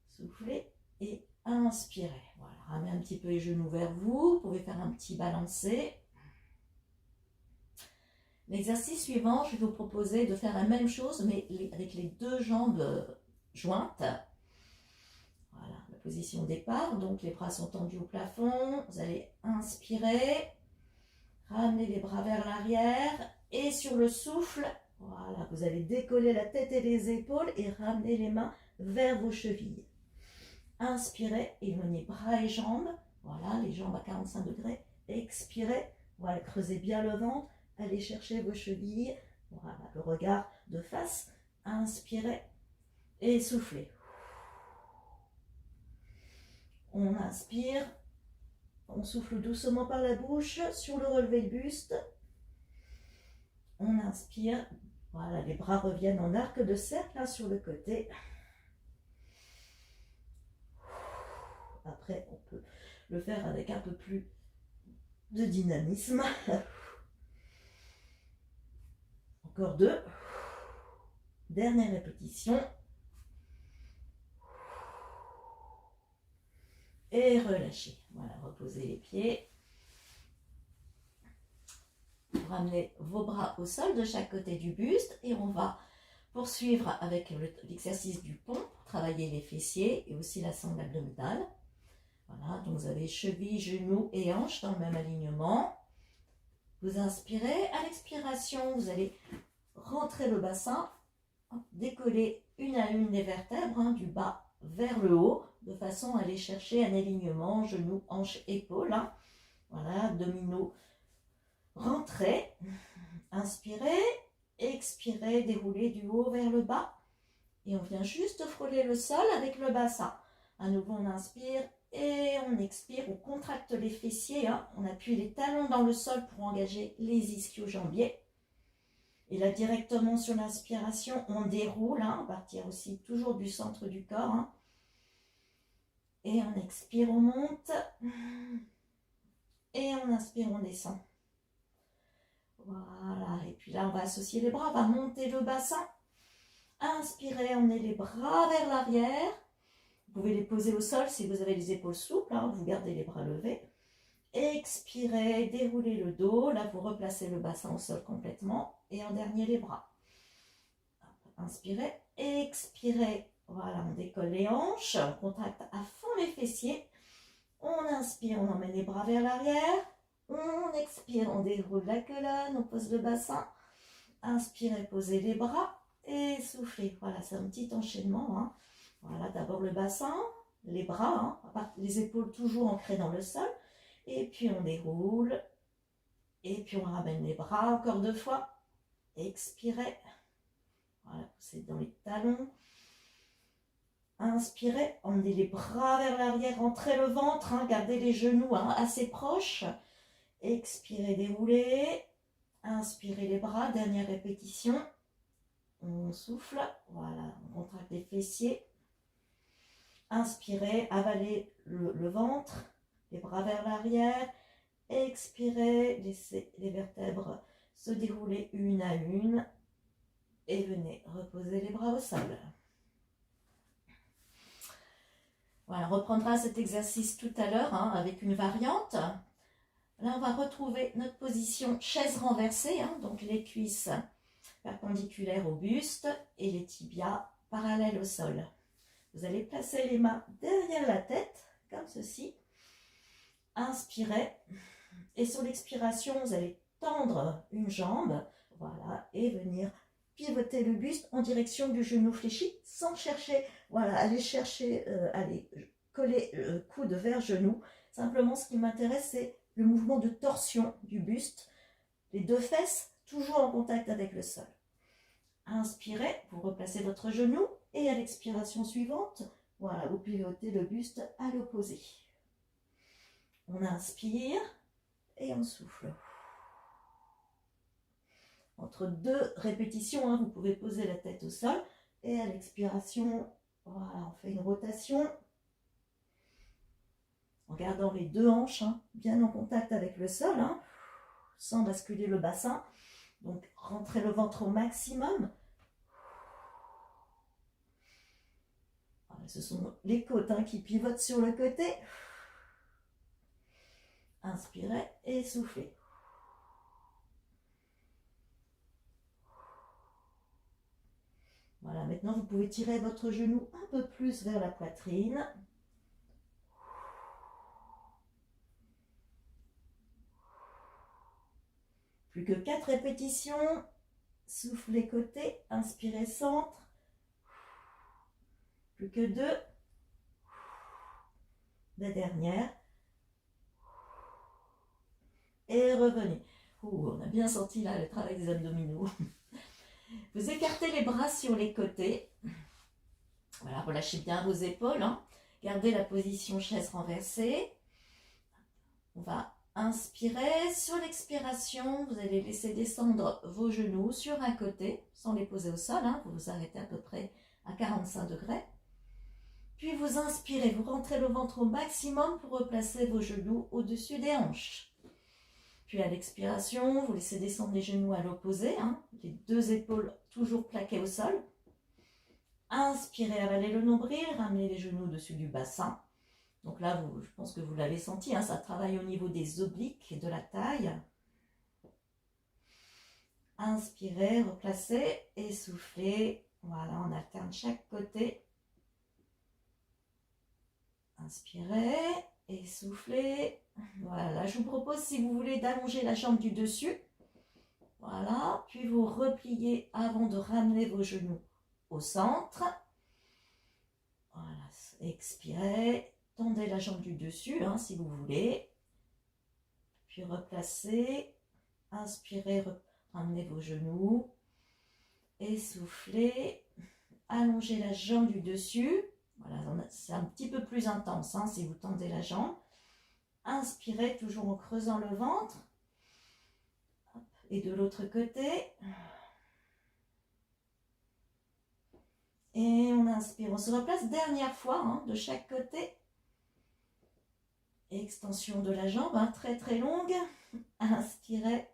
Soufflez et inspirez. Voilà, ramenez un petit peu les genoux vers vous. Vous pouvez faire un petit balancé. L'exercice suivant, je vais vous proposer de faire la même chose, mais avec les deux jambes jointes. Voilà, la position départ. Donc les bras sont tendus au plafond. Vous allez inspirer. Ramenez les bras vers l'arrière. Et sur le souffle, voilà, vous allez décoller la tête et les épaules et ramener les mains vers vos chevilles. Inspirez, éloignez bras et jambes. Voilà, les jambes à 45 degrés. Expirez, voilà, creusez bien le ventre. Allez chercher vos chevilles. Voilà, le regard de face. Inspirez et soufflez. On inspire. On souffle doucement par la bouche sur le relevé de buste. On inspire. Voilà, les bras reviennent en arc de cercle hein, sur le côté. Après, on peut le faire avec un peu plus de dynamisme. Encore 2. Dernière répétition. Et relâchez. Voilà, reposez les pieds. Vous ramenez vos bras au sol de chaque côté du buste et on va poursuivre avec l'exercice du pont pour travailler les fessiers et aussi la sangle abdominale. Voilà, donc vous avez cheville, genoux et hanches dans le même alignement. Vous inspirez, à l'expiration, vous allez rentrer le bassin, décoller une à une les vertèbres, hein, du bas vers le haut, de façon à aller chercher un alignement, genoux, hanches, épaules. Hein. Voilà, abdominaux, rentrez, inspirez, expirez, déroulez du haut vers le bas. Et on vient juste frôler le sol avec le bassin. À nouveau, on inspire et on expire, on contracte les fessiers, hein. On appuie les talons dans le sol pour engager les ischio-jambiers. Et là, directement sur l'inspiration, on déroule, hein, à partir aussi toujours du centre du corps. Hein. Et on expire, on monte. Et on inspire, on descend. Voilà, et puis là, on va associer les bras, on va monter le bassin. Inspirez, emmenez les bras vers l'arrière. Vous pouvez les poser au sol si vous avez les épaules souples, hein, vous gardez les bras levés. Expirez, déroulez le dos. Là, vous replacez le bassin au sol complètement. Et en dernier, les bras. Inspirez, expirez. Voilà, on décolle les hanches, on contracte à fond les fessiers. On inspire, on emmène les bras vers l'arrière. On expire, on déroule la colonne, on pose le bassin. Inspirez, posez les bras et soufflez. Voilà, c'est un petit enchaînement. Hein. Voilà, d'abord le bassin, les bras, hein, les épaules toujours ancrées dans le sol. Et puis on déroule. Et puis on ramène les bras encore 2 fois. Expirez. Voilà, poussez dans les talons. Inspirez, emmenez les bras vers l'arrière, rentrez le ventre, hein, gardez les genoux hein, assez proches. Expirez, déroulez. Inspirez les bras, dernière répétition. On souffle, voilà, on contracte les fessiers. Inspirez, avalez le ventre, les bras vers l'arrière. Expirez, laissez les vertèbres se dérouler une à une. Et venez reposer les bras au sol. Voilà, on reprendra cet exercice tout à l'heure hein, avec une variante. Là, on va retrouver notre position chaise renversée, hein, donc les cuisses perpendiculaires au buste et les tibias parallèles au sol. Vous allez placer les mains derrière la tête, comme ceci. Inspirez. Et sur l'expiration, vous allez tendre une jambe, voilà, et venir pivoter le buste en direction du genou fléchi, sans chercher, voilà, aller chercher, aller coller le coude vers genou. Simplement, ce qui m'intéresse, c'est le mouvement de torsion du buste, les 2 fesses toujours en contact avec le sol. Inspirez, vous replacez votre genou et à l'expiration suivante, voilà, vous pivotez le buste à l'opposé. On inspire et on souffle. Entre 2 répétitions, hein, vous pouvez poser la tête au sol et à l'expiration, voilà, on fait une rotation en gardant les 2 hanches hein, bien en contact avec le sol, hein, sans basculer le bassin. Donc, rentrez le ventre au maximum. Voilà, ce sont les côtes hein, qui pivotent sur le côté. Inspirez et soufflez. Voilà, maintenant vous pouvez tirer votre genou un peu plus vers la poitrine. Plus que 4 répétitions. Soufflez côté, inspirez centre. Plus que 2. La dernière. Et revenez. On a bien senti là le travail des abdominaux. Vous écartez les bras sur les côtés. Voilà, relâchez bien vos épaules. Hein. Gardez la position chaise renversée. On va Inspirez. Sur l'expiration, vous allez laisser descendre vos genoux sur un côté, sans les poser au sol. Vous vous arrêtez à peu près à 45 degrés. Puis vous inspirez, vous rentrez le ventre au maximum pour replacer vos genoux au-dessus des hanches. Puis à l'expiration, vous laissez descendre les genoux à l'opposé, les deux épaules toujours plaquées au sol. Inspirez, avalez le nombril, ramenez les genoux au-dessus du bassin. Donc là, je pense que vous l'avez senti, ça travaille au niveau des obliques et de la taille. Inspirez, replacez et soufflez. Voilà, on alterne chaque côté. Inspirez et soufflez. Voilà, je vous propose, si vous voulez, d'allonger la jambe du dessus. Voilà, puis vous repliez avant de ramener vos genoux au centre. Voilà, expirez. Tendez la jambe du dessus, si vous voulez. Puis replacez. Inspirez, ramenez vos genoux. Et soufflez. Allongez la jambe du dessus. Voilà, c'est un petit peu plus intense si vous tendez la jambe. Inspirez, toujours en creusant le ventre. Et de l'autre côté. Et on inspire. On se replace dernière fois de chaque côté. Extension de la jambe, très très longue. Inspirez.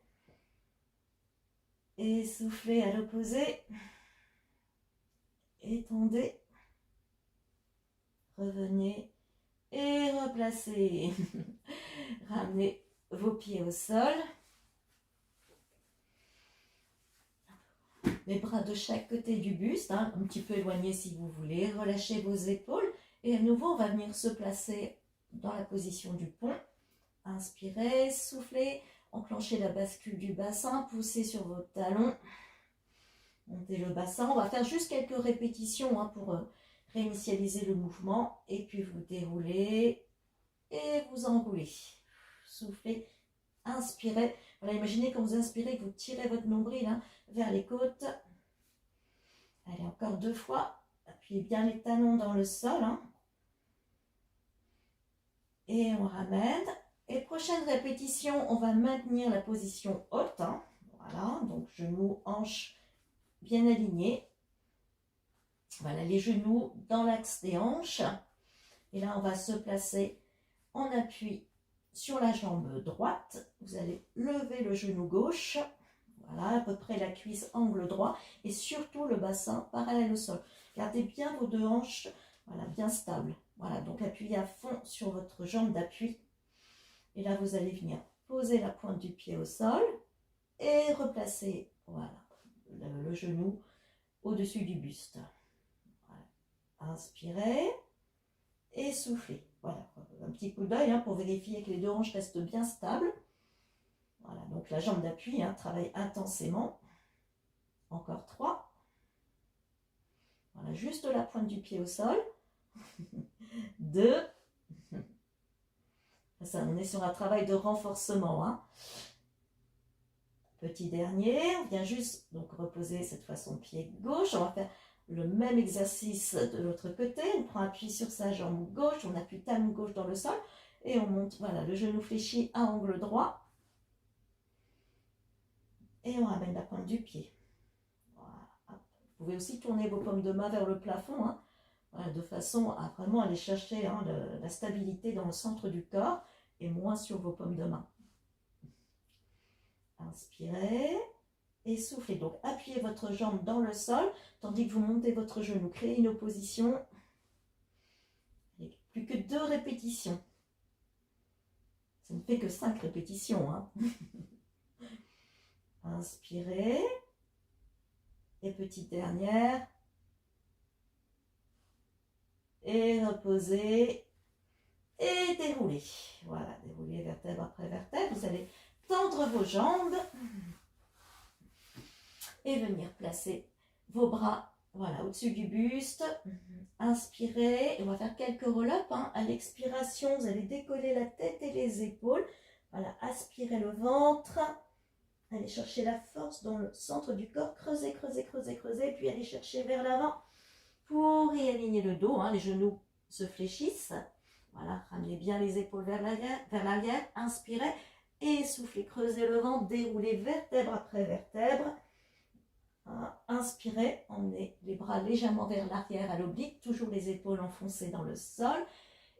Et soufflez à l'opposé. Étendez. Revenez. Et replacez. Ramenez vos pieds au sol. Les bras de chaque côté du buste, un petit peu éloignés si vous voulez. Relâchez vos épaules. Et à nouveau, on va venir se placer dans la position du pont. Inspirez, soufflez, enclenchez la bascule du bassin, poussez sur vos talons, montez le bassin. On va faire juste quelques répétitions pour réinitialiser le mouvement. Et puis vous déroulez et vous enroulez. Soufflez, inspirez. Voilà, imaginez quand vous inspirez que vous tirez votre nombril vers les côtes. Allez, encore 2 fois. Appuyez bien les talons dans le sol. Et on ramène. Et prochaine répétition, on va maintenir la position haute. Voilà, donc genoux, hanches bien alignés. Voilà, les genoux dans l'axe des hanches. Et là, on va se placer en appui sur la jambe droite. Vous allez lever le genou gauche. Voilà, à peu près la cuisse angle droit. Et surtout le bassin parallèle au sol. Gardez bien vos 2 hanches, voilà, bien stables. Voilà, donc appuyez à fond sur votre jambe d'appui. Et là, vous allez venir poser la pointe du pied au sol et replacer, voilà, le genou au-dessus du buste. Voilà. Inspirez et soufflez. Voilà, un petit coup d'œil pour vérifier que les 2 hanches restent bien stables. Voilà, donc la jambe d'appui travaille intensément. Encore 3. Voilà, juste la pointe du pied au sol. 2. Ça, on est sur un travail de renforcement. Petit dernier, on vient juste donc reposer cette fois son pied gauche. On va faire le même exercice de l'autre côté. On prend appui sur sa jambe gauche, on appuie talon gauche dans le sol et on monte, voilà, le genou fléchi à angle droit. Et on ramène la pointe du pied. Voilà. Vous pouvez aussi tourner vos paumes de main vers le plafond, voilà, de façon à vraiment aller chercher la stabilité dans le centre du corps et moins sur vos paumes de main. Inspirez et soufflez. Donc appuyez votre jambe dans le sol tandis que vous montez votre genou. Créez une opposition. Et plus que 2 répétitions. Ça ne fait que 5 répétitions. Inspirez. Et petite dernière. Et reposez. Et déroulez. Voilà, déroulez vertèbre après vertèbre. Vous allez tendre vos jambes. Et venir placer vos bras, voilà, au-dessus du buste. Inspirez. Et on va faire quelques roll-up. À l'expiration, vous allez décoller la tête et les épaules. Voilà, aspirez le ventre. Allez chercher la force dans le centre du corps. Creusez, creusez, creusez, creusez. Puis allez chercher vers l'avant pour réaligner le dos. Les genoux se fléchissent. Voilà, ramenez bien les épaules vers l'arrière. Inspirez. et soufflez, creusez le ventre, déroulez vertèbre après vertèbre. Inspirez, emmenez les bras légèrement vers l'arrière à l'oblique, toujours les épaules enfoncées dans le sol.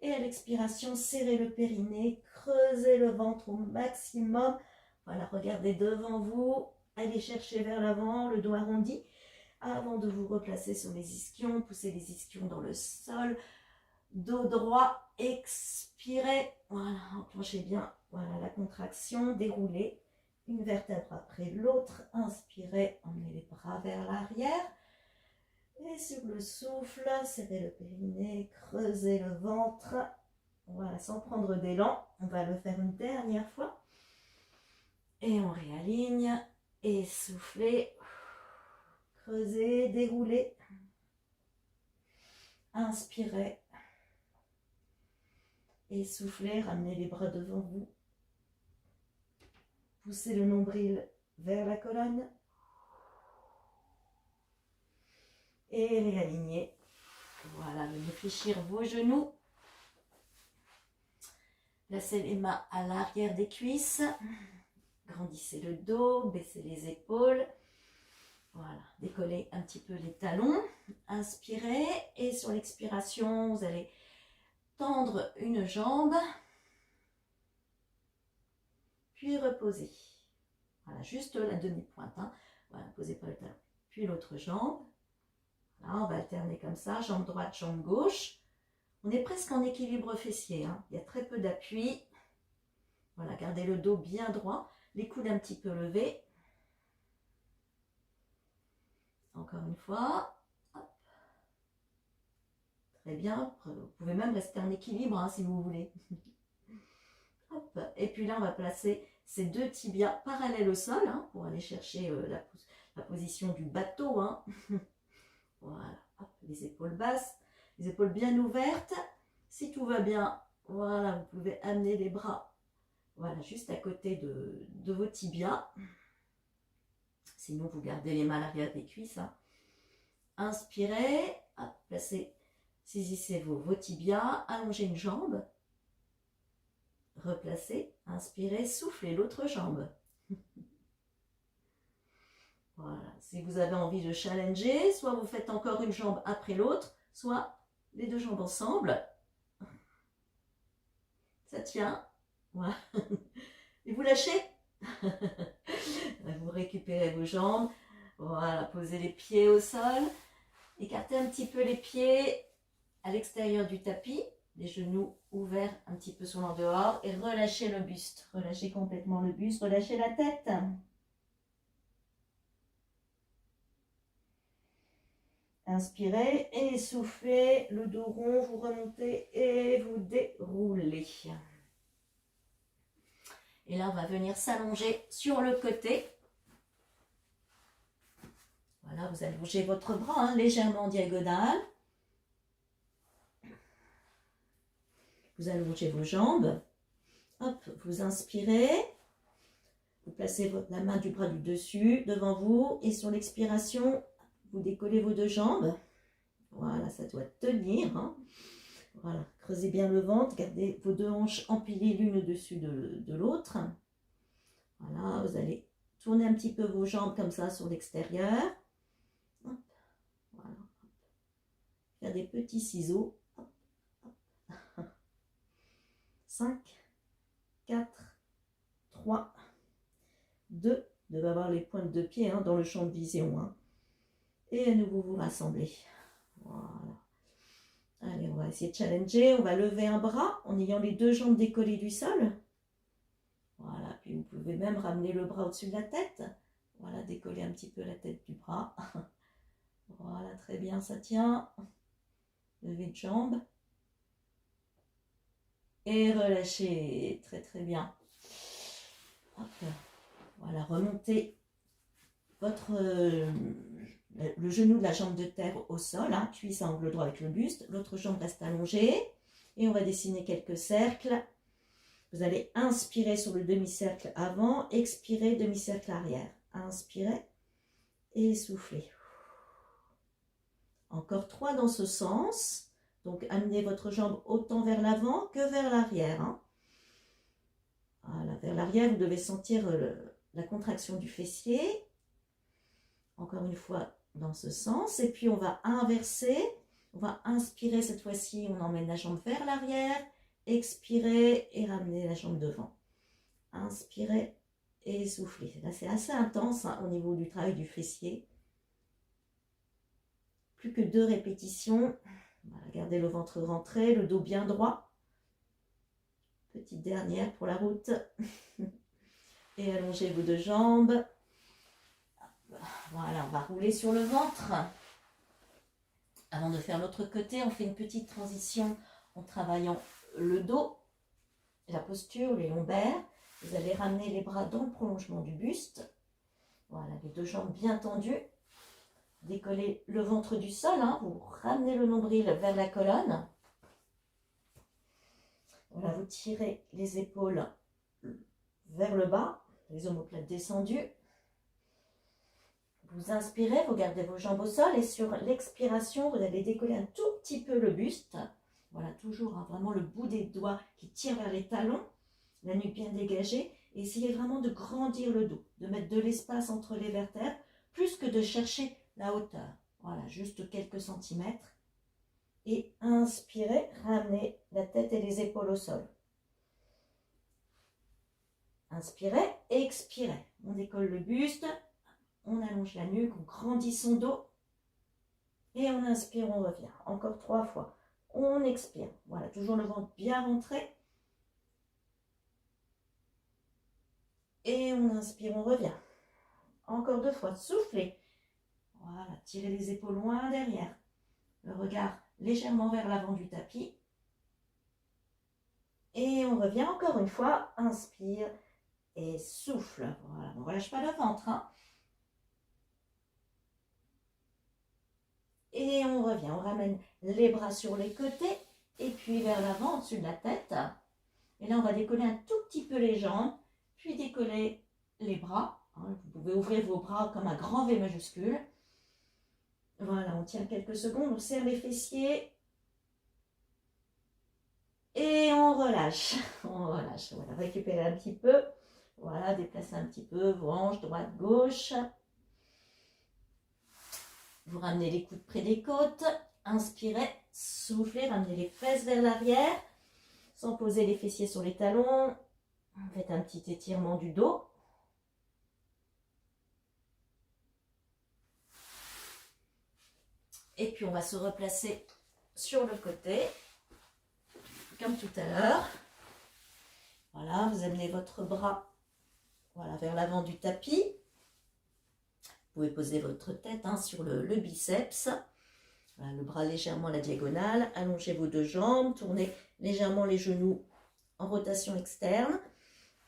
Et à l'expiration, serrez le périnée, creusez le ventre au maximum. Voilà, regardez devant vous, allez chercher vers l'avant, le dos arrondi. Avant de vous replacer sur les ischions, poussez les ischions dans le sol. Dos droit, expirez. Voilà, enclenchez bien voilà, la contraction, déroulez une vertèbre après l'autre. Inspirez, emmenez les bras vers l'arrière. Et sur le souffle, serrez le périnée, creusez le ventre. Voilà, sans prendre d'élan. On va le faire une dernière fois. Et on réaligne. Et soufflez. Creusez, déroulez. Inspirez. Et soufflez, ramenez les bras devant vous. Poussez le nombril vers la colonne. Et réalignez. Voilà, venez fléchir vos genoux. Placez les mains à l'arrière des cuisses. Grandissez le dos, baissez les épaules. Voilà, décollez un petit peu les talons. Inspirez et sur l'expiration, vous allez tendre une jambe. Puis reposer. Voilà, juste la demi-pointe. Hein. Voilà, posez pas le talon. Puis l'autre jambe. Là, on va alterner comme ça, jambe droite, jambe gauche. On est presque en équilibre fessier. Hein. Il y a très peu d'appui. Voilà, gardez le dos bien droit. Les coudes un petit peu levés. Encore une fois. Hop. Très bien. Vous pouvez même rester en équilibre hein, si vous voulez. Hop. Et puis là, on va placer ces deux tibias parallèles au sol hein, pour aller chercher la position du bateau. Hein. Voilà. Hop. Les épaules basses, les épaules bien ouvertes. Si tout va bien, voilà, vous pouvez amener les bras voilà, juste à côté de vos tibias. Sinon, vous gardez les mains à l'arrière des cuisses. Hein. Inspirez, hop, placez, saisissez vos tibias, allongez une jambe. Replacez, inspirez, soufflez l'autre jambe. Voilà, si vous avez envie de challenger, soit vous faites encore une jambe après l'autre, soit les deux jambes ensemble. Ça tient. Voilà. Et vous lâchez. Vous récupérez vos jambes. Voilà, posez les pieds au sol. Écartez un petit peu les pieds à l'extérieur du tapis. Les genoux ouverts un petit peu sur l'en dehors. Et relâchez le buste. Relâchez complètement le buste. Relâchez la tête. Inspirez et soufflez. Le dos rond, vous remontez et vous déroulez. Et là, on va venir s'allonger sur le côté. Voilà, vous allongez votre bras hein, légèrement en diagonale. Vous allongez vos jambes. Hop, vous inspirez. Vous placez la main du bras du dessus devant vous. Et sur l'expiration, vous décollez vos deux jambes. Voilà, ça doit tenir. Hein. Voilà, creusez bien le ventre, gardez vos deux hanches empilées l'une au-dessus de l'autre. Voilà, vous allez tourner un petit peu vos jambes comme ça sur l'extérieur. Voilà. Faire des petits ciseaux. 5, 4, 3, 2. Vous devez avoir les pointes de pied hein, dans le champ de vision. Hein. Et à nouveau vous rassemblez. Voilà. Allez, on va essayer de challenger. On va lever un bras en ayant les deux jambes décollées du sol. Voilà, puis vous pouvez même ramener le bras au-dessus de la tête. Voilà, décoller un petit peu la tête du bras. Voilà, très bien, ça tient. Levez de jambe. Et relâchez. Très, très bien. Hop. Voilà, remontez le genou de la jambe de terre au sol, hein, cuisse à angle droit avec le buste. L'autre jambe reste allongée. Et on va dessiner quelques cercles. Vous allez inspirer sur le demi-cercle avant, expirer, demi-cercle arrière. Inspirez et soufflez. Encore 3 dans ce sens. Donc, amenez votre jambe autant vers l'avant que vers l'arrière. Hein. Voilà, vers l'arrière, vous devez sentir la contraction du fessier. Encore une fois, dans ce sens. Et puis, on va inverser. On va inspirer cette fois-ci. On emmène la jambe vers l'arrière. Expirer et ramener la jambe devant. Inspirez et soufflez. Là, c'est assez intense hein, au niveau du travail du fessier. Plus que 2 répétitions. Voilà, gardez le ventre rentré, le dos bien droit. Petite dernière pour la route. Et allongez vos 2 jambes. Voilà, on va rouler sur le ventre. Avant de faire l'autre côté, on fait une petite transition en travaillant le dos, la posture, les lombaires. Vous allez ramener les bras dans le prolongement du buste. Voilà, les 2 jambes bien tendues. Décollez le ventre du sol, hein. Vous ramenez le nombril vers la colonne. Voilà, vous tirez les épaules vers le bas, les omoplates descendues. Vous inspirez, vous gardez vos jambes au sol et sur l'expiration, vous allez décoller un tout petit peu le buste. Voilà, toujours hein, vraiment le bout des doigts qui tire vers les talons, la nuque bien dégagée. Et essayez vraiment de grandir le dos, de mettre de l'espace entre les vertèbres, plus que de chercher la hauteur. Voilà, juste quelques centimètres. Et inspirez, ramenez la tête et les épaules au sol. Inspirez, expirez. On décolle le buste, on allonge la nuque, on grandit son dos. Et on inspire, on revient. Encore 3 fois. On expire. Voilà, toujours le ventre bien rentré. Et on inspire, on revient. Encore 2 fois. Soufflez. Voilà, tirez les épaules loin derrière. Le regard légèrement vers l'avant du tapis. Et on revient encore une fois. Inspire et souffle. Voilà, on ne relâche pas le ventre. Hein. Et on revient. On ramène les bras sur les côtés. Et puis vers l'avant, au-dessus de la tête. Et là, on va décoller un tout petit peu les jambes. Puis décoller les bras. Vous pouvez ouvrir vos bras comme un grand V majuscule. Voilà, on tient quelques secondes, on serre les fessiers. Et on relâche. On relâche. Voilà, récupérez un petit peu. Voilà, déplacez un petit peu vos hanches, droite, gauche. Vous ramenez les coudes près des côtes. Inspirez, soufflez, ramenez les fesses vers l'arrière. Sans poser les fessiers sur les talons. Faites un petit étirement du dos. Et puis on va se replacer sur le côté, comme tout à l'heure. Voilà, vous amenez votre bras voilà, vers l'avant du tapis. Vous pouvez poser votre tête hein, sur le biceps. Voilà, le bras légèrement à la diagonale. Allongez vos 2 jambes, tournez légèrement les genoux en rotation externe.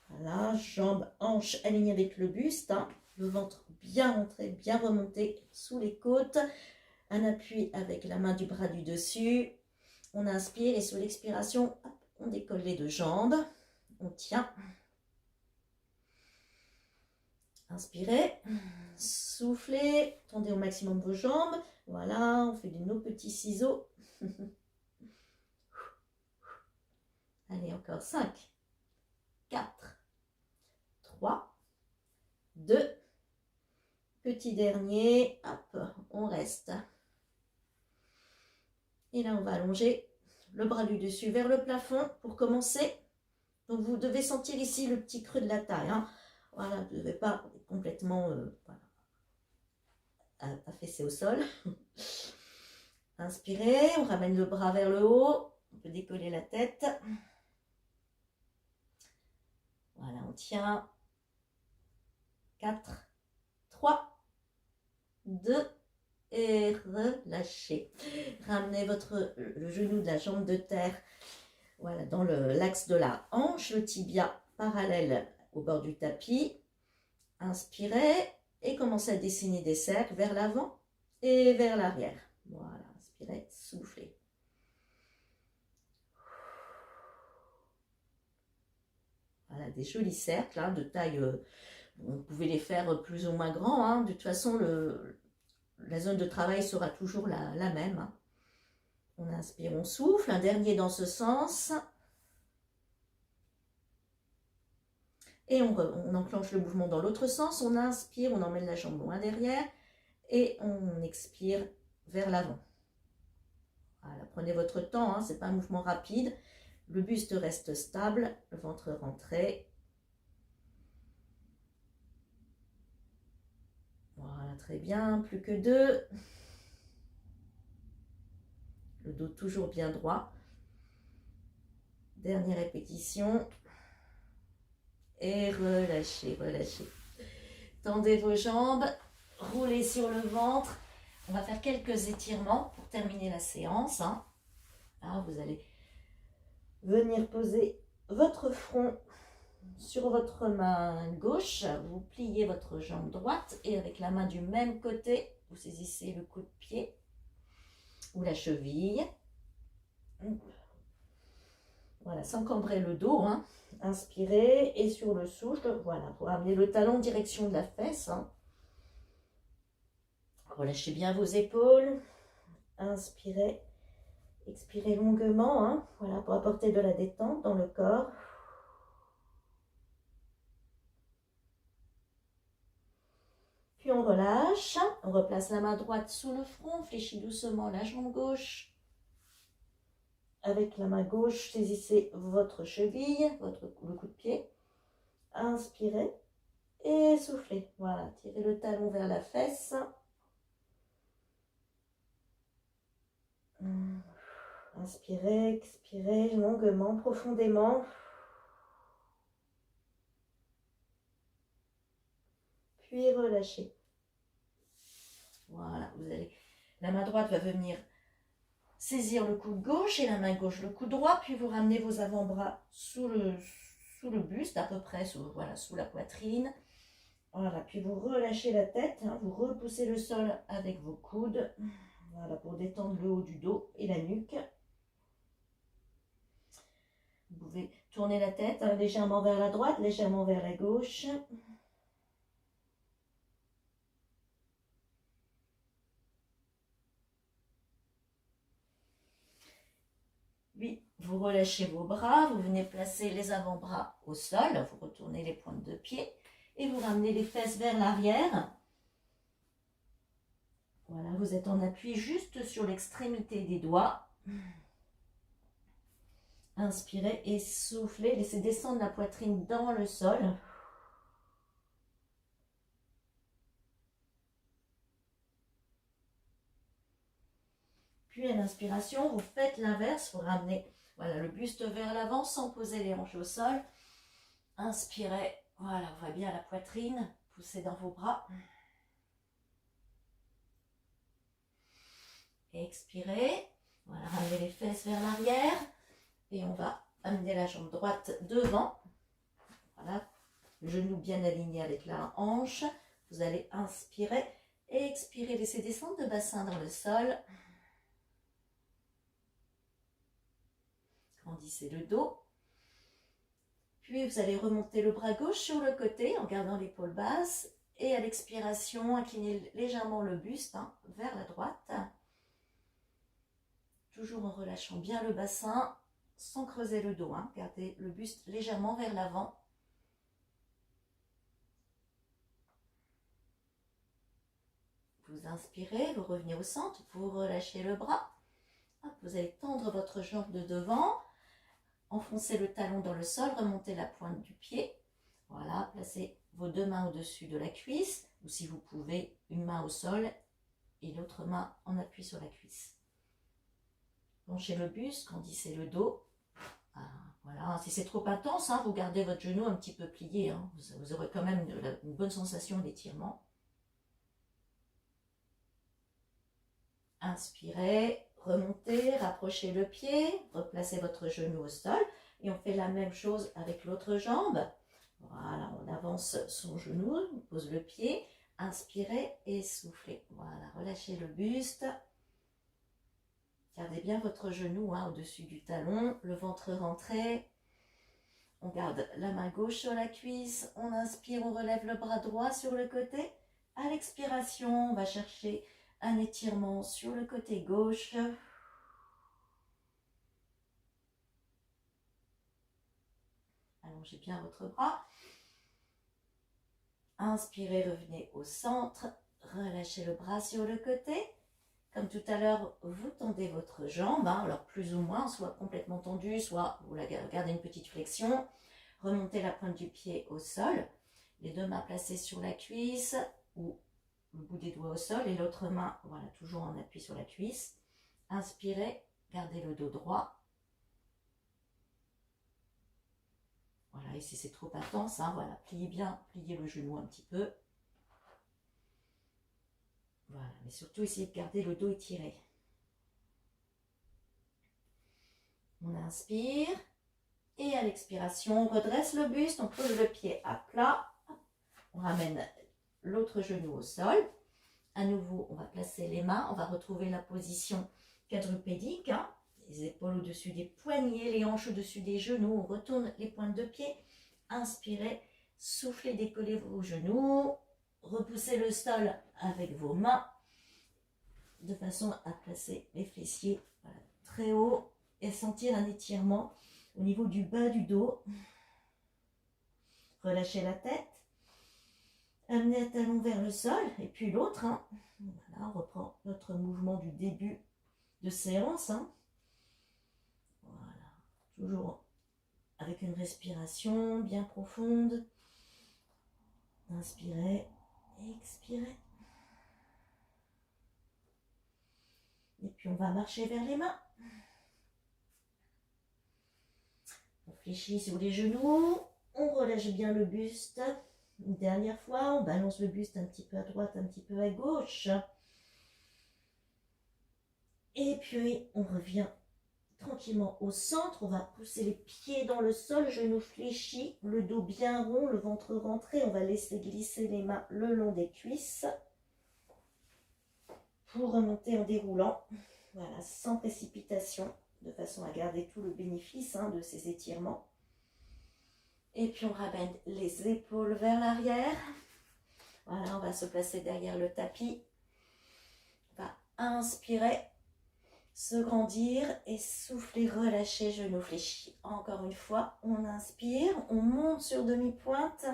Voilà, jambes, hanches alignées avec le buste. Hein. Le ventre bien rentré, bien remonté sous les côtes. Un appui avec la main du bras du dessus. On inspire et sur l'expiration, on décolle les 2 jambes. On tient. Inspirez. Soufflez. Tendez au maximum vos jambes. Voilà, on fait de nos petits ciseaux. Allez, encore 5, 4, 3, 2. Petit dernier. Hop, on reste. Et là, on va allonger le bras du dessus vers le plafond pour commencer. Donc, vous devez sentir ici le petit creux de la taille. Hein. Voilà, vous ne devez pas complètement voilà, affaisser au sol. Inspirez, on ramène le bras vers le haut. On peut décoller la tête. Voilà, on tient. 4, 3, 2, et relâchez. Ramenez le genou de la jambe de terre voilà, dans l'axe de la hanche, le tibia parallèle au bord du tapis. Inspirez et commencez à dessiner des cercles vers l'avant et vers l'arrière. Voilà, inspirez, soufflez. Voilà, des jolis cercles hein, de taille, vous pouvez les faire plus ou moins grands. Hein. De toute façon, la zone de travail sera toujours la même. Hein. On inspire, on souffle. Un dernier dans ce sens. Et on enclenche le mouvement dans l'autre sens. On inspire, on emmène la jambe loin derrière. Et on expire vers l'avant. Voilà, prenez votre temps, hein, ce n'est pas un mouvement rapide. Le buste reste stable, le ventre rentré. Voilà, très bien, plus que 2. Le dos toujours bien droit. Dernière répétition. Et relâchez, relâchez. Tendez vos jambes, roulez sur le ventre. On va faire quelques étirements pour terminer la séance. Hein. Là, vous allez venir poser votre front sur votre main gauche. Vous pliez votre jambe droite et avec la main du même côté, vous saisissez le coup de pied ou la cheville. Voilà, sans cambrer le dos. Hein. Inspirez et sur le souffle, voilà, pour amener le talon en direction de la fesse. Hein. Relâchez bien vos épaules. Inspirez. Expirez longuement, hein, voilà, pour apporter de la détente dans le corps. Puis on relâche. On replace la main droite sous le front. On fléchit doucement la jambe gauche. Avec la main gauche, saisissez votre cheville, le coup de pied. Inspirez et soufflez. Voilà, tirez le talon vers la fesse. Inspirez, expirez longuement, profondément. Puis relâchez. Voilà, vous allez. La main droite va venir saisir le coude gauche et la main gauche le coude droit, puis vous ramenez vos avant-bras sous le buste, à peu près voilà, sous la poitrine. Voilà, puis vous relâchez la tête, hein, vous repoussez le sol avec vos coudes. Voilà, pour détendre le haut du dos et la nuque. Vous pouvez tourner la tête hein, légèrement vers la droite, légèrement vers la gauche. Puis, vous relâchez vos bras, vous venez placer les avant-bras au sol, vous retournez les pointes de pied et vous ramenez les fesses vers l'arrière. Voilà, vous êtes en appui juste sur l'extrémité des doigts. Inspirez et soufflez, laissez descendre la poitrine dans le sol. Puis à l'inspiration, vous faites l'inverse, vous ramenez voilà, le buste vers l'avant sans poser les hanches au sol. Inspirez, voilà, on voit bien la poitrine, poussez dans vos bras. Expirez, voilà, ramenez les fesses vers l'arrière et on va amener la jambe droite devant. Voilà, le genou bien aligné avec la hanche. Vous allez inspirer et expirer, laissez descendre le bassin dans le sol. Grandissez le dos. Puis vous allez remonter le bras gauche sur le côté en gardant l'épaule basse. Et à l'expiration, inclinez légèrement le buste hein, vers la droite. Toujours en relâchant bien le bassin, sans creuser le dos. Hein. Gardez le buste légèrement vers l'avant. Vous inspirez, vous revenez au centre, vous relâchez le bras. Hop, vous allez tendre votre jambe de devant. Enfoncez le talon dans le sol, remontez la pointe du pied. Voilà, placez vos deux mains au-dessus de la cuisse, ou si vous pouvez, une main au sol et l'autre main en appui sur la cuisse. Penchez le buste, grandissez le dos. Voilà, si c'est trop intense, hein, vous gardez votre genou un petit peu plié. Hein. Vous aurez quand même une bonne sensation d'étirement. Inspirez. Remontez, rapprochez le pied, replacez votre genou au sol et on fait la même chose avec l'autre jambe. Voilà, on avance son genou, on pose le pied, inspirez et soufflez. Voilà, relâchez le buste. Gardez bien votre genou hein, au-dessus du talon, le ventre rentré. On garde la main gauche sur la cuisse, on inspire, on relève le bras droit sur le côté. À l'expiration, on va chercher un étirement sur le côté gauche. Allongez bien votre bras. Inspirez, revenez au centre. Relâchez le bras sur le côté. Comme tout à l'heure, vous tendez votre jambe, hein, alors plus ou moins, soit complètement tendue, soit vous la gardez une petite flexion. Remontez la pointe du pied au sol. Les deux mains placées sur la cuisse ou le bout des doigts au sol et l'autre main, voilà, toujours en appui sur la cuisse. Inspirez, gardez le dos droit. Voilà, et si c'est trop intense, hein, voilà, pliez bien, pliez le genou un petit peu. Voilà, mais surtout essayez de garder le dos étiré. On inspire et à l'expiration, on redresse le buste, on pose le pied à plat. On ramène l'autre genou au sol. À nouveau, on va placer les mains, on va retrouver la position quadrupédique. Hein. Les épaules au-dessus des poignets, les hanches au-dessus des genoux. On retourne les pointes de pied. Inspirez, soufflez, décollez vos genoux. Repoussez le sol avec vos mains de façon à placer les fessiers voilà, très haut et sentir un étirement au niveau du bas du dos. Relâchez la tête. Amenez un talon vers le sol et puis l'autre. Hein. Voilà, on reprend notre mouvement du début de séance. Hein. Voilà, toujours avec une respiration bien profonde. Inspirez, expirez. Et puis on va marcher vers les mains. On fléchit sur les genoux. On relâche bien le buste. Une dernière fois, on balance le buste un petit peu à droite, un petit peu à gauche. Et puis, on revient tranquillement au centre. On va pousser les pieds dans le sol, genoux fléchis, le dos bien rond, le ventre rentré. On va laisser glisser les mains le long des cuisses pour remonter en déroulant. Voilà, sans précipitation, de façon à garder tout le bénéfice de ces étirements. Et puis on ramène les épaules vers l'arrière. Voilà, on va se placer derrière le tapis. On va inspirer, se grandir et souffler, relâcher, genoux fléchis. Encore une fois, on inspire, on monte sur demi-pointe.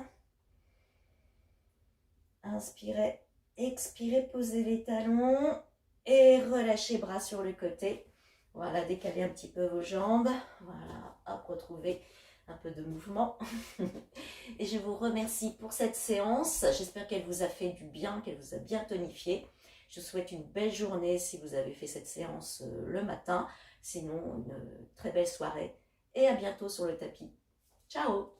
Inspirez, expirez, posez les talons et relâchez bras sur le côté. Voilà, décalez un petit peu vos jambes. Voilà, hop, retrouvez un peu de mouvement. Et je vous remercie pour cette séance. J'espère qu'elle vous a fait du bien, qu'elle vous a bien tonifié. Je vous souhaite une belle journée si vous avez fait cette séance le matin. Sinon, une très belle soirée. Et à bientôt sur le tapis. Ciao!